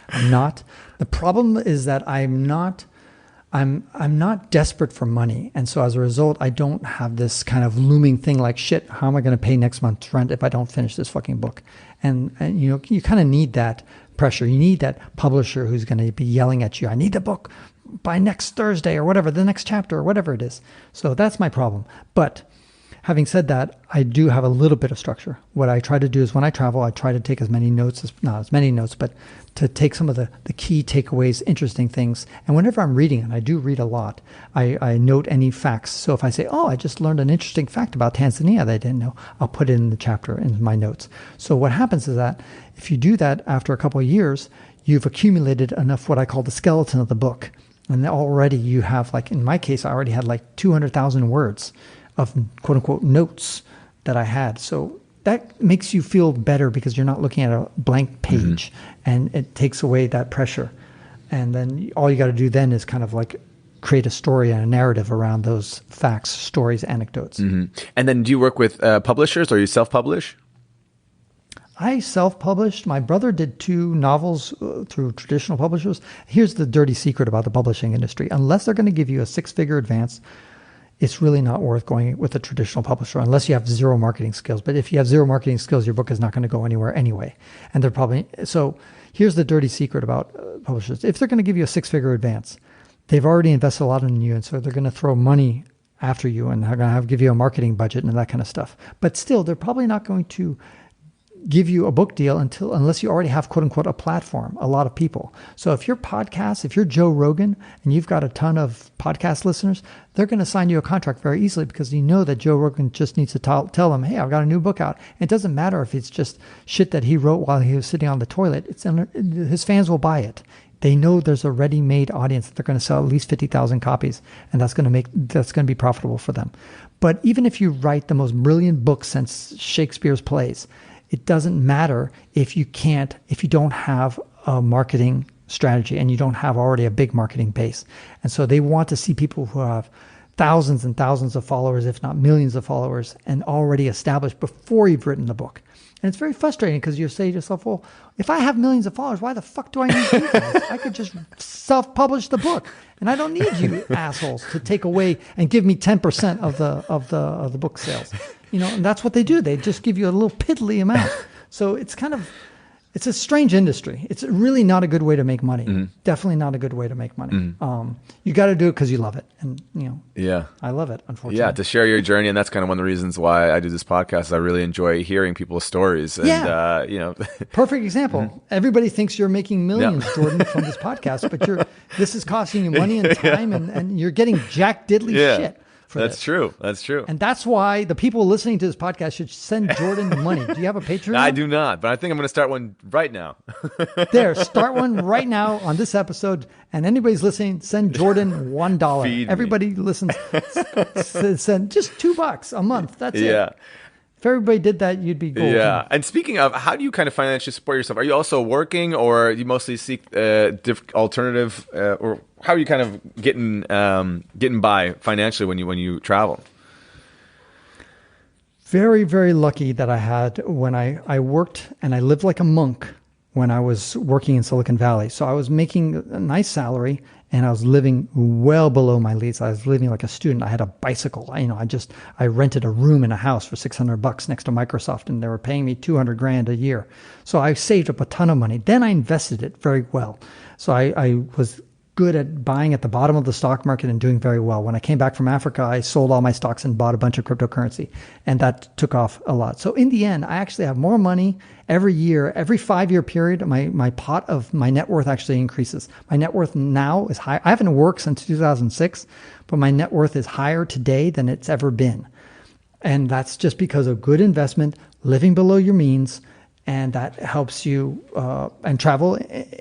I'm not. The problem is that I'm not desperate for money. And so as a result, I don't have this kind of looming thing like, shit, how am I going to pay next month's rent if I don't finish this fucking book? And you know, you kind of need that pressure. You need that publisher who's going to be yelling at you, I need the book by next Thursday or whatever, the next chapter or whatever it is. So that's my problem. But having said that, I do have a little bit of structure. What I try to do is when I travel, I try to take as many notes, not as many notes, but to take some of the key takeaways, interesting things. And whenever I'm reading, and I do read a lot, I note any facts. So if I say, oh, I just learned an interesting fact about Tanzania that I didn't know, I'll put it in the chapter in my notes. So what happens is that if you do that after a couple of years, you've accumulated enough what I call the skeleton of the book. And already you have, like in my case, I already had like 200,000 words of quote unquote notes that I had. So that makes you feel better because you're not looking at a blank page, and it takes away that pressure. And then all you got to do then is kind of like create a story and a narrative around those facts, stories, anecdotes. Mm-hmm. And then do you work with publishers, or you self-publish? I self-published. My brother did 2 novels through traditional publishers. Here's the dirty secret about the publishing industry. Unless they're going to give you a 6-figure advance, it's really not worth going with a traditional publisher unless you have zero marketing skills. But if you have zero marketing skills, your book is not going to go anywhere anyway. And they're probably, so here's the dirty secret about publishers. If they're going to give you a 6-figure advance, they've already invested a lot in you. And so they're going to throw money after you, and they're going to give you a marketing budget and that kind of stuff. But still, they're probably not going to give you a book deal unless you already have quote unquote a platform, a lot of people. So if you're Joe Rogan and you've got a ton of podcast listeners, they're going to sign you a contract very easily because you know that Joe Rogan just needs to tell them, hey, I've got a new book out. It doesn't matter if it's just shit that he wrote while he was sitting on the toilet. His fans will buy it. They know there's a ready-made audience that they're going to sell at least 50,000 copies, and that's going to be profitable for them. But even if you write the most brilliant book since Shakespeare's plays, it doesn't matter if you don't have a marketing strategy and you don't have already a big marketing base. And so they want to see people who have thousands and thousands of followers, if not millions of followers, and already established before you've written the book. And it's very frustrating because you say to yourself, well, if I have millions of followers, why the fuck do I need you guys? I could just self-publish the book, and I don't need you assholes to take away and give me 10% of the book sales. You know, and that's what they do. They just give you a little piddly amount. So it's a strange industry. It's really not a good way to make money. Mm-hmm. Definitely not a good way to make money. Mm-hmm. You got to do it because you love it. And, yeah, I love it, unfortunately. Yeah, to share your journey. And that's kind of one of the reasons why I do this podcast. I really enjoy hearing people's stories. And, Perfect example. Mm-hmm. Everybody thinks you're making millions, Jordan, from this podcast, but this is costing you money and time, and you're getting jack diddly shit. That's true. That's true. And that's why the people listening to this podcast should send Jordan money. Do you have a Patreon? I do not, but I think I'm going to start one right now. Start one right now on this episode. And anybody's listening, send Jordan $1. Everybody listens, send just $2 a month. That's it. If everybody did that, you'd be golden. Yeah. And speaking of, how do you kind of financially support yourself? Are you also working, or you mostly seek alternative, or how are you kind of getting by financially when you travel? Very, very lucky that I had when I worked and I lived like a monk when I was working in Silicon Valley. So I was making a nice salary and I was living well below my lease. I was living like a student. I had a bicycle. I rented a room in a house for $600 next to Microsoft, and they were paying me $200,000 a year. So I saved up a ton of money. Then I invested it very well. So I was good at buying at the bottom of the stock market and doing very well. When I came back from Africa, I sold all my stocks and bought a bunch of cryptocurrency, and that took off a lot. So in the end, I actually have more money every year. Every 5-year period, my pot of my net worth actually increases. My net worth now is high. I haven't worked since 2006, but my net worth is higher today than it's ever been. And that's just because of good investment, living below your means, and that helps you and travel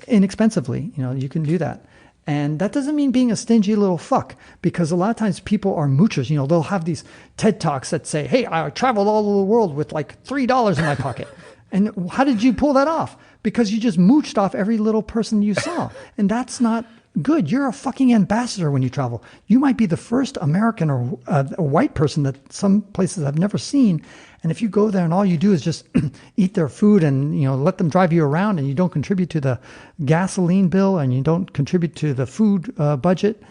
inexpensively. You can do that. And that doesn't mean being a stingy little fuck, because a lot of times people are moochers. They'll have these TED Talks that say, hey, I traveled all over the world with like $3 in my pocket. And how did you pull that off? Because you just mooched off every little person you saw. And that's not good. You're a fucking ambassador when you travel. You might be the first American or a white person that some places I've never seen. And if you go there and all you do is just eat their food and let them drive you around, and you don't contribute to the gasoline bill and you don't contribute to the food budget,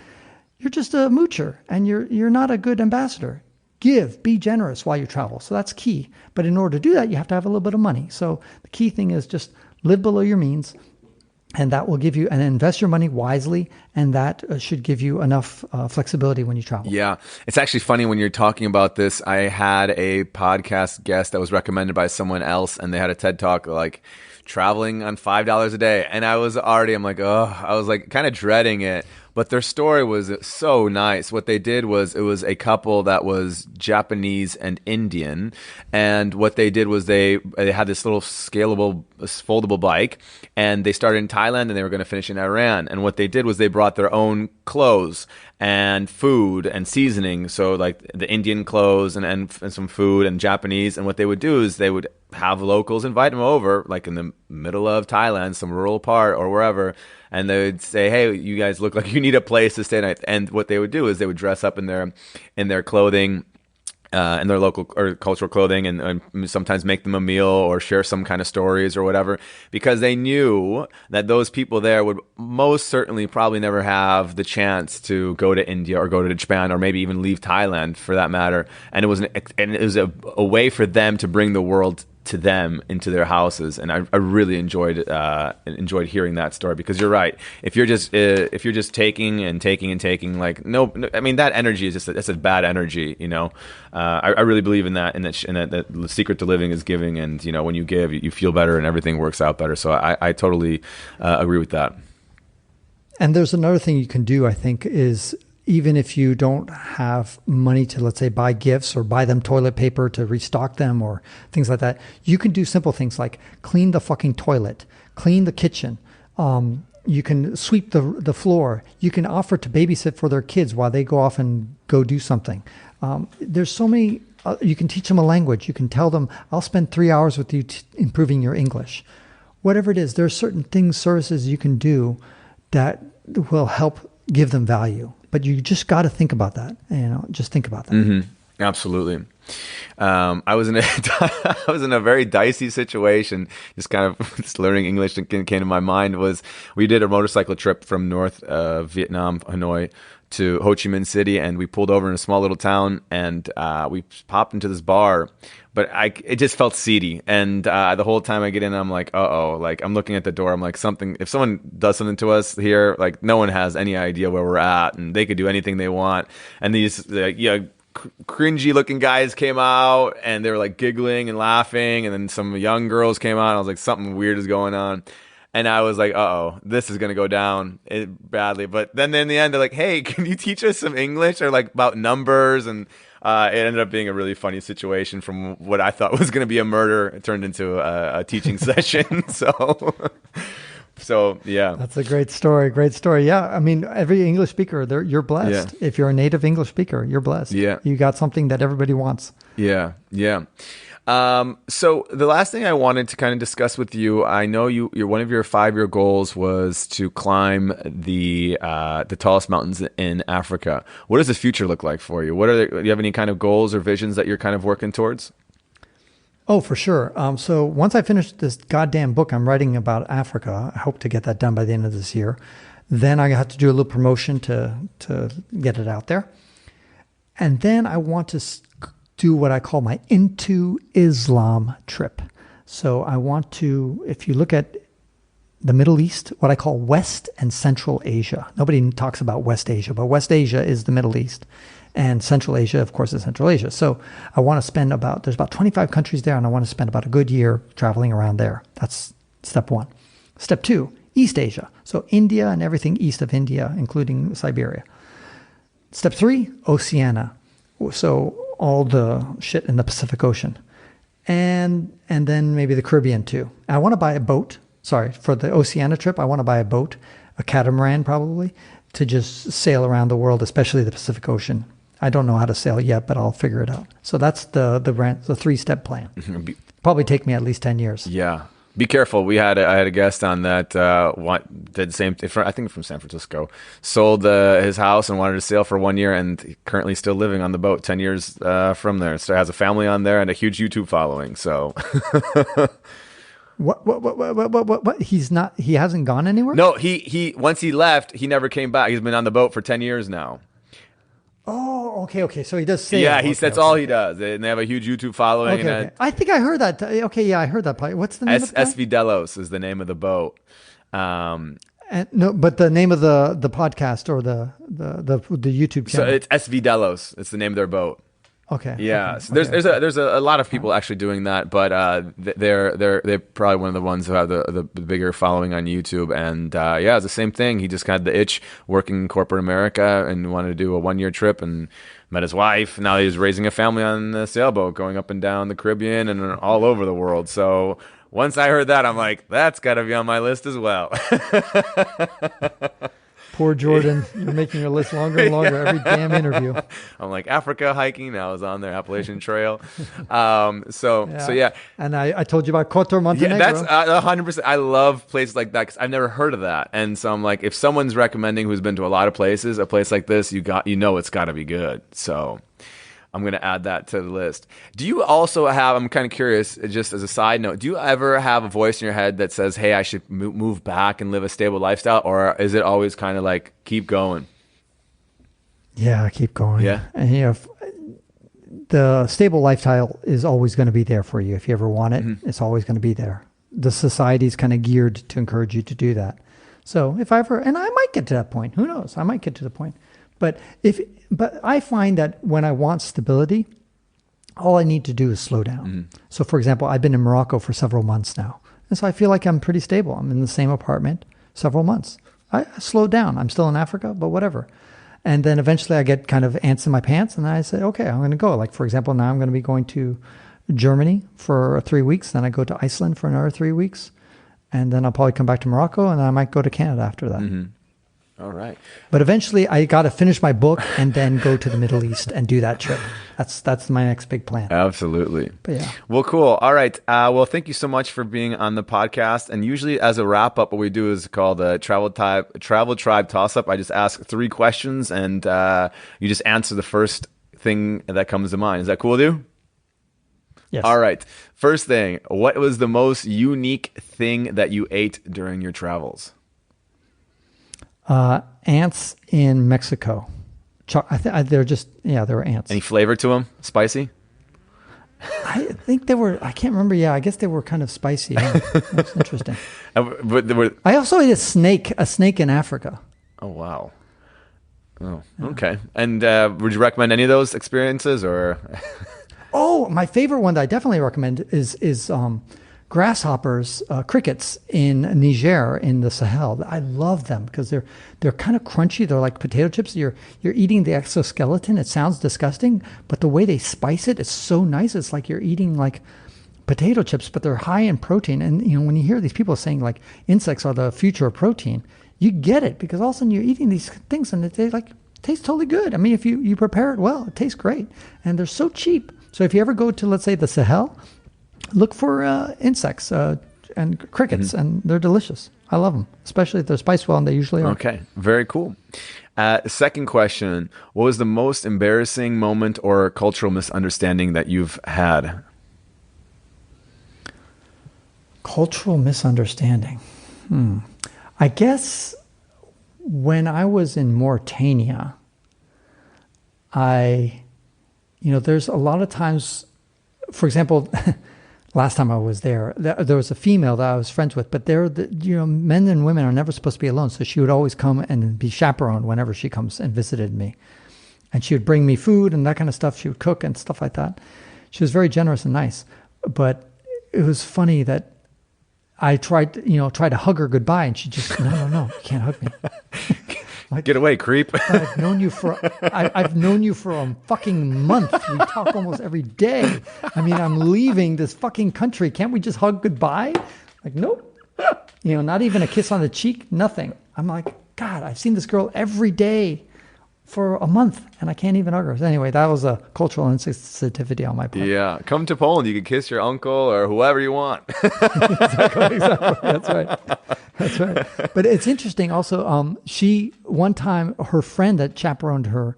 you're just a moocher, and you're not a good ambassador. Give, be generous while you travel. So that's key. But in order to do that, you have to have a little bit of money. So the key thing is just live below your means. And that will give you, and invest your money wisely, and that should give you enough flexibility when you travel. Yeah. It's actually funny when you're talking about this. I had a podcast guest that was recommended by someone else, and they had a TED Talk like traveling on $5 a day. And I was like kind of dreading it. But their story was so nice. What they did was, it was a couple that was Japanese and Indian. And what they did was they had this little scalable, foldable bike. And they started in Thailand and they were going to finish in Iran. And what they did was they brought their own clothes and food and seasoning. So like the Indian clothes and some food, and Japanese. And what they would do is they would have locals invite them over, like in the middle of Thailand, some rural part or wherever. And they would say, hey, you guys look like you need a place to stay tonight. And what they would do is they would dress up in their clothing, in their local or cultural clothing, and sometimes make them a meal or share some kind of stories or whatever, because they knew that those people there would most certainly probably never have the chance to go to India or go to Japan or maybe even leave Thailand for that matter. And it was a way for them to bring the world to them into their houses. And I really enjoyed hearing that story, because you're right. If you're just taking and taking and taking, like no, I mean, that energy is that's a bad energy. I really believe in that the secret to living is giving, and when you give, you feel better and everything works out better. So I totally agree with that. And there's another thing you can do, I think, is even if you don't have money to, let's say, buy gifts or buy them toilet paper to restock them or things like that, you can do simple things like clean the fucking toilet, clean the kitchen. You can sweep the floor. You can offer to babysit for their kids while they go off and go do something. There's so many, you can teach them a language. You can tell them, I'll spend 3 hours with you improving your English. Whatever it is, there are certain things, services you can do that will help give them value. But you just got to think about that. Just think about that. Mm-hmm. Absolutely. I was in a very dicey situation. Just kind of learning English that came to my mind was, we did a motorcycle trip from North Vietnam, Hanoi, to Ho Chi Minh City, and we pulled over in a small little town, and we popped into this bar, but it just felt seedy. And the whole time I get in, I'm like, like I'm looking at the door. I'm like, if someone does something to us here, like no one has any idea where we're at, and they could do anything they want. And these cringy looking guys came out, and they were like giggling and laughing, and then some young girls came out, and I was like, something weird is going on. And I was like, this is going to go down badly. But then in the end, they're like, hey, can you teach us some English, or like about numbers? And it ended up being a really funny situation. From what I thought was going to be a murder, it turned into a teaching session. So yeah. That's a great story. Great story. Yeah. I mean, every English speaker, you're blessed. Yeah. If you're a native English speaker, you're blessed. Yeah. You got something that everybody wants. Yeah. Yeah. So the last thing I wanted to kind of discuss with you, I know you're one of your 5-year goals was to climb the tallest mountains in Africa. What does the future look like for you? Do you have any kind of goals or visions that you're kind of working towards? Oh, for sure. So once I finish this goddamn book I'm writing about Africa, I hope to get that done by the end of this year. Then I have to do a little promotion to get it out there. And then I want to do what I call my Into Islam trip. So I want to, if you look at the Middle East, what I call West and Central Asia. Nobody talks about West Asia, but West Asia is the Middle East. And Central Asia, of course, is Central Asia. So I want to spend there's about 25 countries there, and I want to spend about a good year traveling around there. That's step 1. Step 2, East Asia. So India and everything east of India, including Siberia. Step 3, Oceania. So all the shit in the Pacific Ocean. and then maybe the Caribbean too. I want to buy a boat. Sorry, for the Oceania trip, I want to buy a boat, a catamaran probably, to just sail around the world, especially the Pacific Ocean. I don't know how to sail yet, but I'll figure it out. So that's the 3-step plan. Probably take me at least 10 years. Yeah. Be careful. I had a guest on that did the same thing. I think from San Francisco. Sold his house and wanted to sail for 1 year, and currently still living on the boat 10 years from there. So has a family on there and a huge YouTube following. So What? He hasn't gone anywhere? no, he once he left, he never came back. He's been on the boat for 10 years now. Oh, okay. So he does sail. Yeah, that's all he does. And they have a huge YouTube following. Okay. I think I heard that. Okay, yeah, I heard that. What's the name of the guy? SV Delos is the name of the boat. No, but the name of the podcast or the YouTube channel. So it's SV Delos. It's the name of their boat. Okay. Yeah. Okay. So there's a lot of people actually doing that, but they're probably one of the ones who have the bigger following on YouTube. And it's the same thing. He just had the itch working in corporate America and wanted to do a 1-year trip and met his wife. Now he's raising a family on the sailboat, going up and down the Caribbean and all over the world. So once I heard that, I'm like, that's got to be on my list as well. Poor Jordan. You're making your list longer and longer every damn interview. I'm like, Africa hiking. Now I was on the Appalachian Trail. So yeah. And I told you about Kotor, Montenegro. Yeah, that's 100%. I love places like that because I've never heard of that. And so I'm like, if someone's recommending who's been to a lot of places, a place like this, it's got to be good. So I'm going to add that to the list. Do you also have, I'm kind of curious, just as a side note, do you ever have a voice in your head that says, hey, I should move back and live a stable lifestyle? Or is it always kind of like, keep going? Yeah, keep going. Yeah. And the stable lifestyle is always going to be there for you. If you ever want it, it's always going to be there. The society is kind of geared to encourage you to do that. So if I ever, and I might get to that point, who knows? I might get to the point. But I find that when I want stability, all I need to do is slow down. So for example, I've been in Morocco for several months now. And so I feel like I'm pretty stable. I'm in the same apartment several months. I slowed down. I'm still in Africa, but whatever. And then eventually I get kind of ants in my pants and I say, okay, I'm going to go. Like for example, now I'm going to be going to Germany for 3 weeks. Then I go to Iceland for another 3 weeks. And then I'll probably come back to Morocco and then I might go to Canada after that. All right. But eventually I got to finish my book and then go to the Middle East and do that trip. That's my next big plan. Absolutely. But yeah. Well, cool. All right. Well, thank you so much for being on the podcast. And usually as a wrap up, what we do is called a Travel Tribe Toss Up. I just ask 3 questions and you just answer the first thing that comes to mind. Is that cool with you? Yes. All right. First thing, what was the most unique thing that you ate during your travels? Ants in Mexico. They're they were ants. Any flavor to them? Spicy? I think they were, I can't remember. Yeah, I guess they were kind of spicy. Yeah. That's interesting. I also ate a snake in Africa. Oh, wow. Oh, okay. And would you recommend any of those experiences or? Oh, my favorite one that I definitely recommend is grasshoppers, crickets in Niger in the Sahel. I love them because they're kind of crunchy. They're like potato chips. You're eating the exoskeleton. It sounds disgusting, but the way they spice it is so nice. It's like you're eating like potato chips, but they're high in protein. And when you hear these people saying like insects are the future of protein, you get it because all of a sudden you're eating these things and they taste totally good. I mean, if you prepare it well, it tastes great, and they're so cheap. So if you ever go to, let's say, the Sahel, look for insects and crickets, and they're delicious. I love them, especially if they're spiced well, and they usually are. Okay, very cool. Second question, what was the most embarrassing moment or cultural misunderstanding that you've had? Cultural misunderstanding. I guess when I was in Mauritania, there's a lot of times, for example, last time I was there was a female that I was friends with, but men and women are never supposed to be alone. So she would always come and be chaperoned whenever she comes and visited me. And she would bring me food and that kind of stuff. She would cook and stuff like that. She was very generous and nice. But it was funny that I tried to hug her goodbye, and she just, no, you can't hug me. Like, get away, creep. I've known you for a fucking month. We talk almost every day. I mean, I'm leaving this fucking country. Can't we just hug goodbye? Like, nope. Not even a kiss on the cheek, nothing. I'm like, God, I've seen this girl every day for a month, and I can't even hug her. So anyway, that was a cultural insensitivity on my part. Yeah, come to Poland. You can kiss your uncle or whoever you want. Exactly. That's right. But it's interesting also, one time, her friend that chaperoned her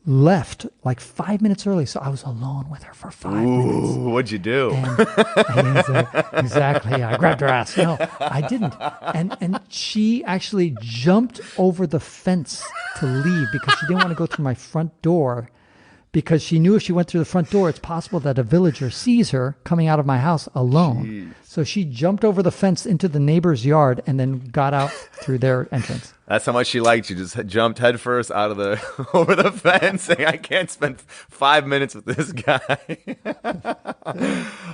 left like 5 minutes early, so I was alone with her for 5 minutes. What'd you do? Exactly. I grabbed her ass. No, I didn't. And she actually jumped over the fence to leave because she didn't want to go through my front door, because she knew if she went through the front door, it's possible that a villager sees her coming out of my house alone. Jeez. So she jumped over the fence into the neighbor's yard and then got out through their entrance. That's how much she liked you. Just jumped headfirst out of over the fence, saying, "I can't spend 5 minutes with this guy."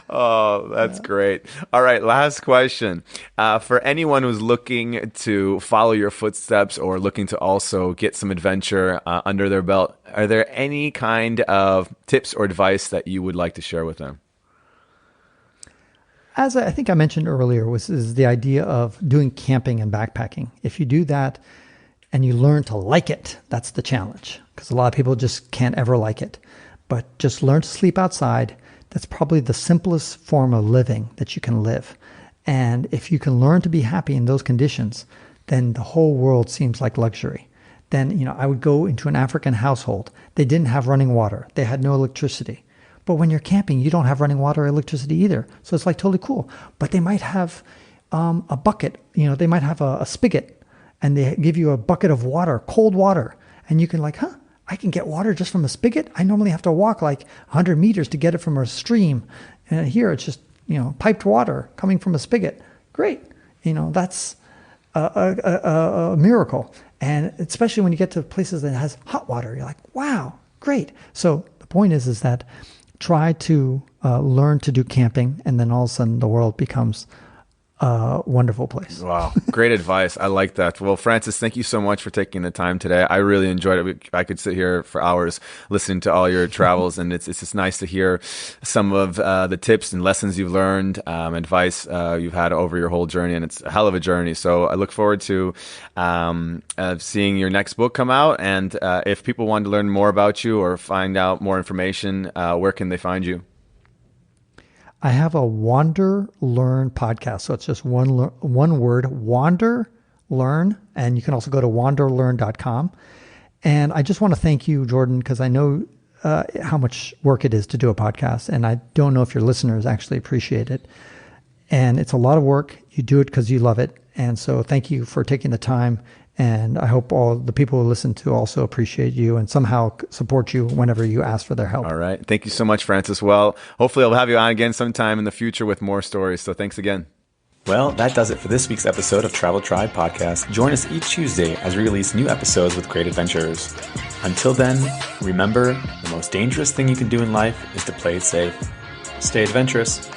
Oh, that's great. All right, last question. For anyone who's looking to follow your footsteps or looking to also get some adventure under their belt, are there any kind of tips or advice that you would like to share with them? As I think I mentioned earlier, is the idea of doing camping and backpacking. If you do that and you learn to like it, that's the challenge, because a lot of people just can't ever like it. But just learn to sleep outside. That's probably the simplest form of living that you can live. And if you can learn to be happy in those conditions, then the whole world seems like luxury. Then, I would go into an African household. They didn't have running water. They had no electricity. But when you're camping, you don't have running water or electricity either. So it's like totally cool. But they might have a bucket, they might have a spigot, and they give you a bucket of water, cold water. And you can I can get water just from a spigot? I normally have to walk like 100 meters to get it from a stream. And here it's just, piped water coming from a spigot. Great. That's a miracle. And especially when you get to places that has hot water, you're like, wow, great. So the point is that try to learn to do camping, and then all of a sudden the world becomes a wonderful place. Wow. Great advice. I like that. Well, Francis, thank you so much for taking the time today. I really enjoyed it. I could sit here for hours listening to all your travels, and it's just nice to hear some of the tips and lessons you've learned, advice you've had over your whole journey, and it's a hell of a journey. So I look forward to seeing your next book come out. And if people want to learn more about you or find out more information, where can they find you? I have a WanderLearn podcast. So it's just one word, WanderLearn. And you can also go to WanderLearn.com. And I just want to thank you, Jordan, because I know how much work it is to do a podcast. And I don't know if your listeners actually appreciate it. And it's a lot of work. You do it because you love it. And so thank you for taking the time. And I hope all the people who listen to also appreciate you and somehow support you whenever you ask for their help. All right. Thank you so much, Francis. Well, hopefully I'll have you on again sometime in the future with more stories. So thanks again. Well, that does it for this week's episode of Travel Tribe Podcast. Join us each Tuesday as we release new episodes with great adventurers. Until then, remember, the most dangerous thing you can do in life is to play it safe. Stay adventurous.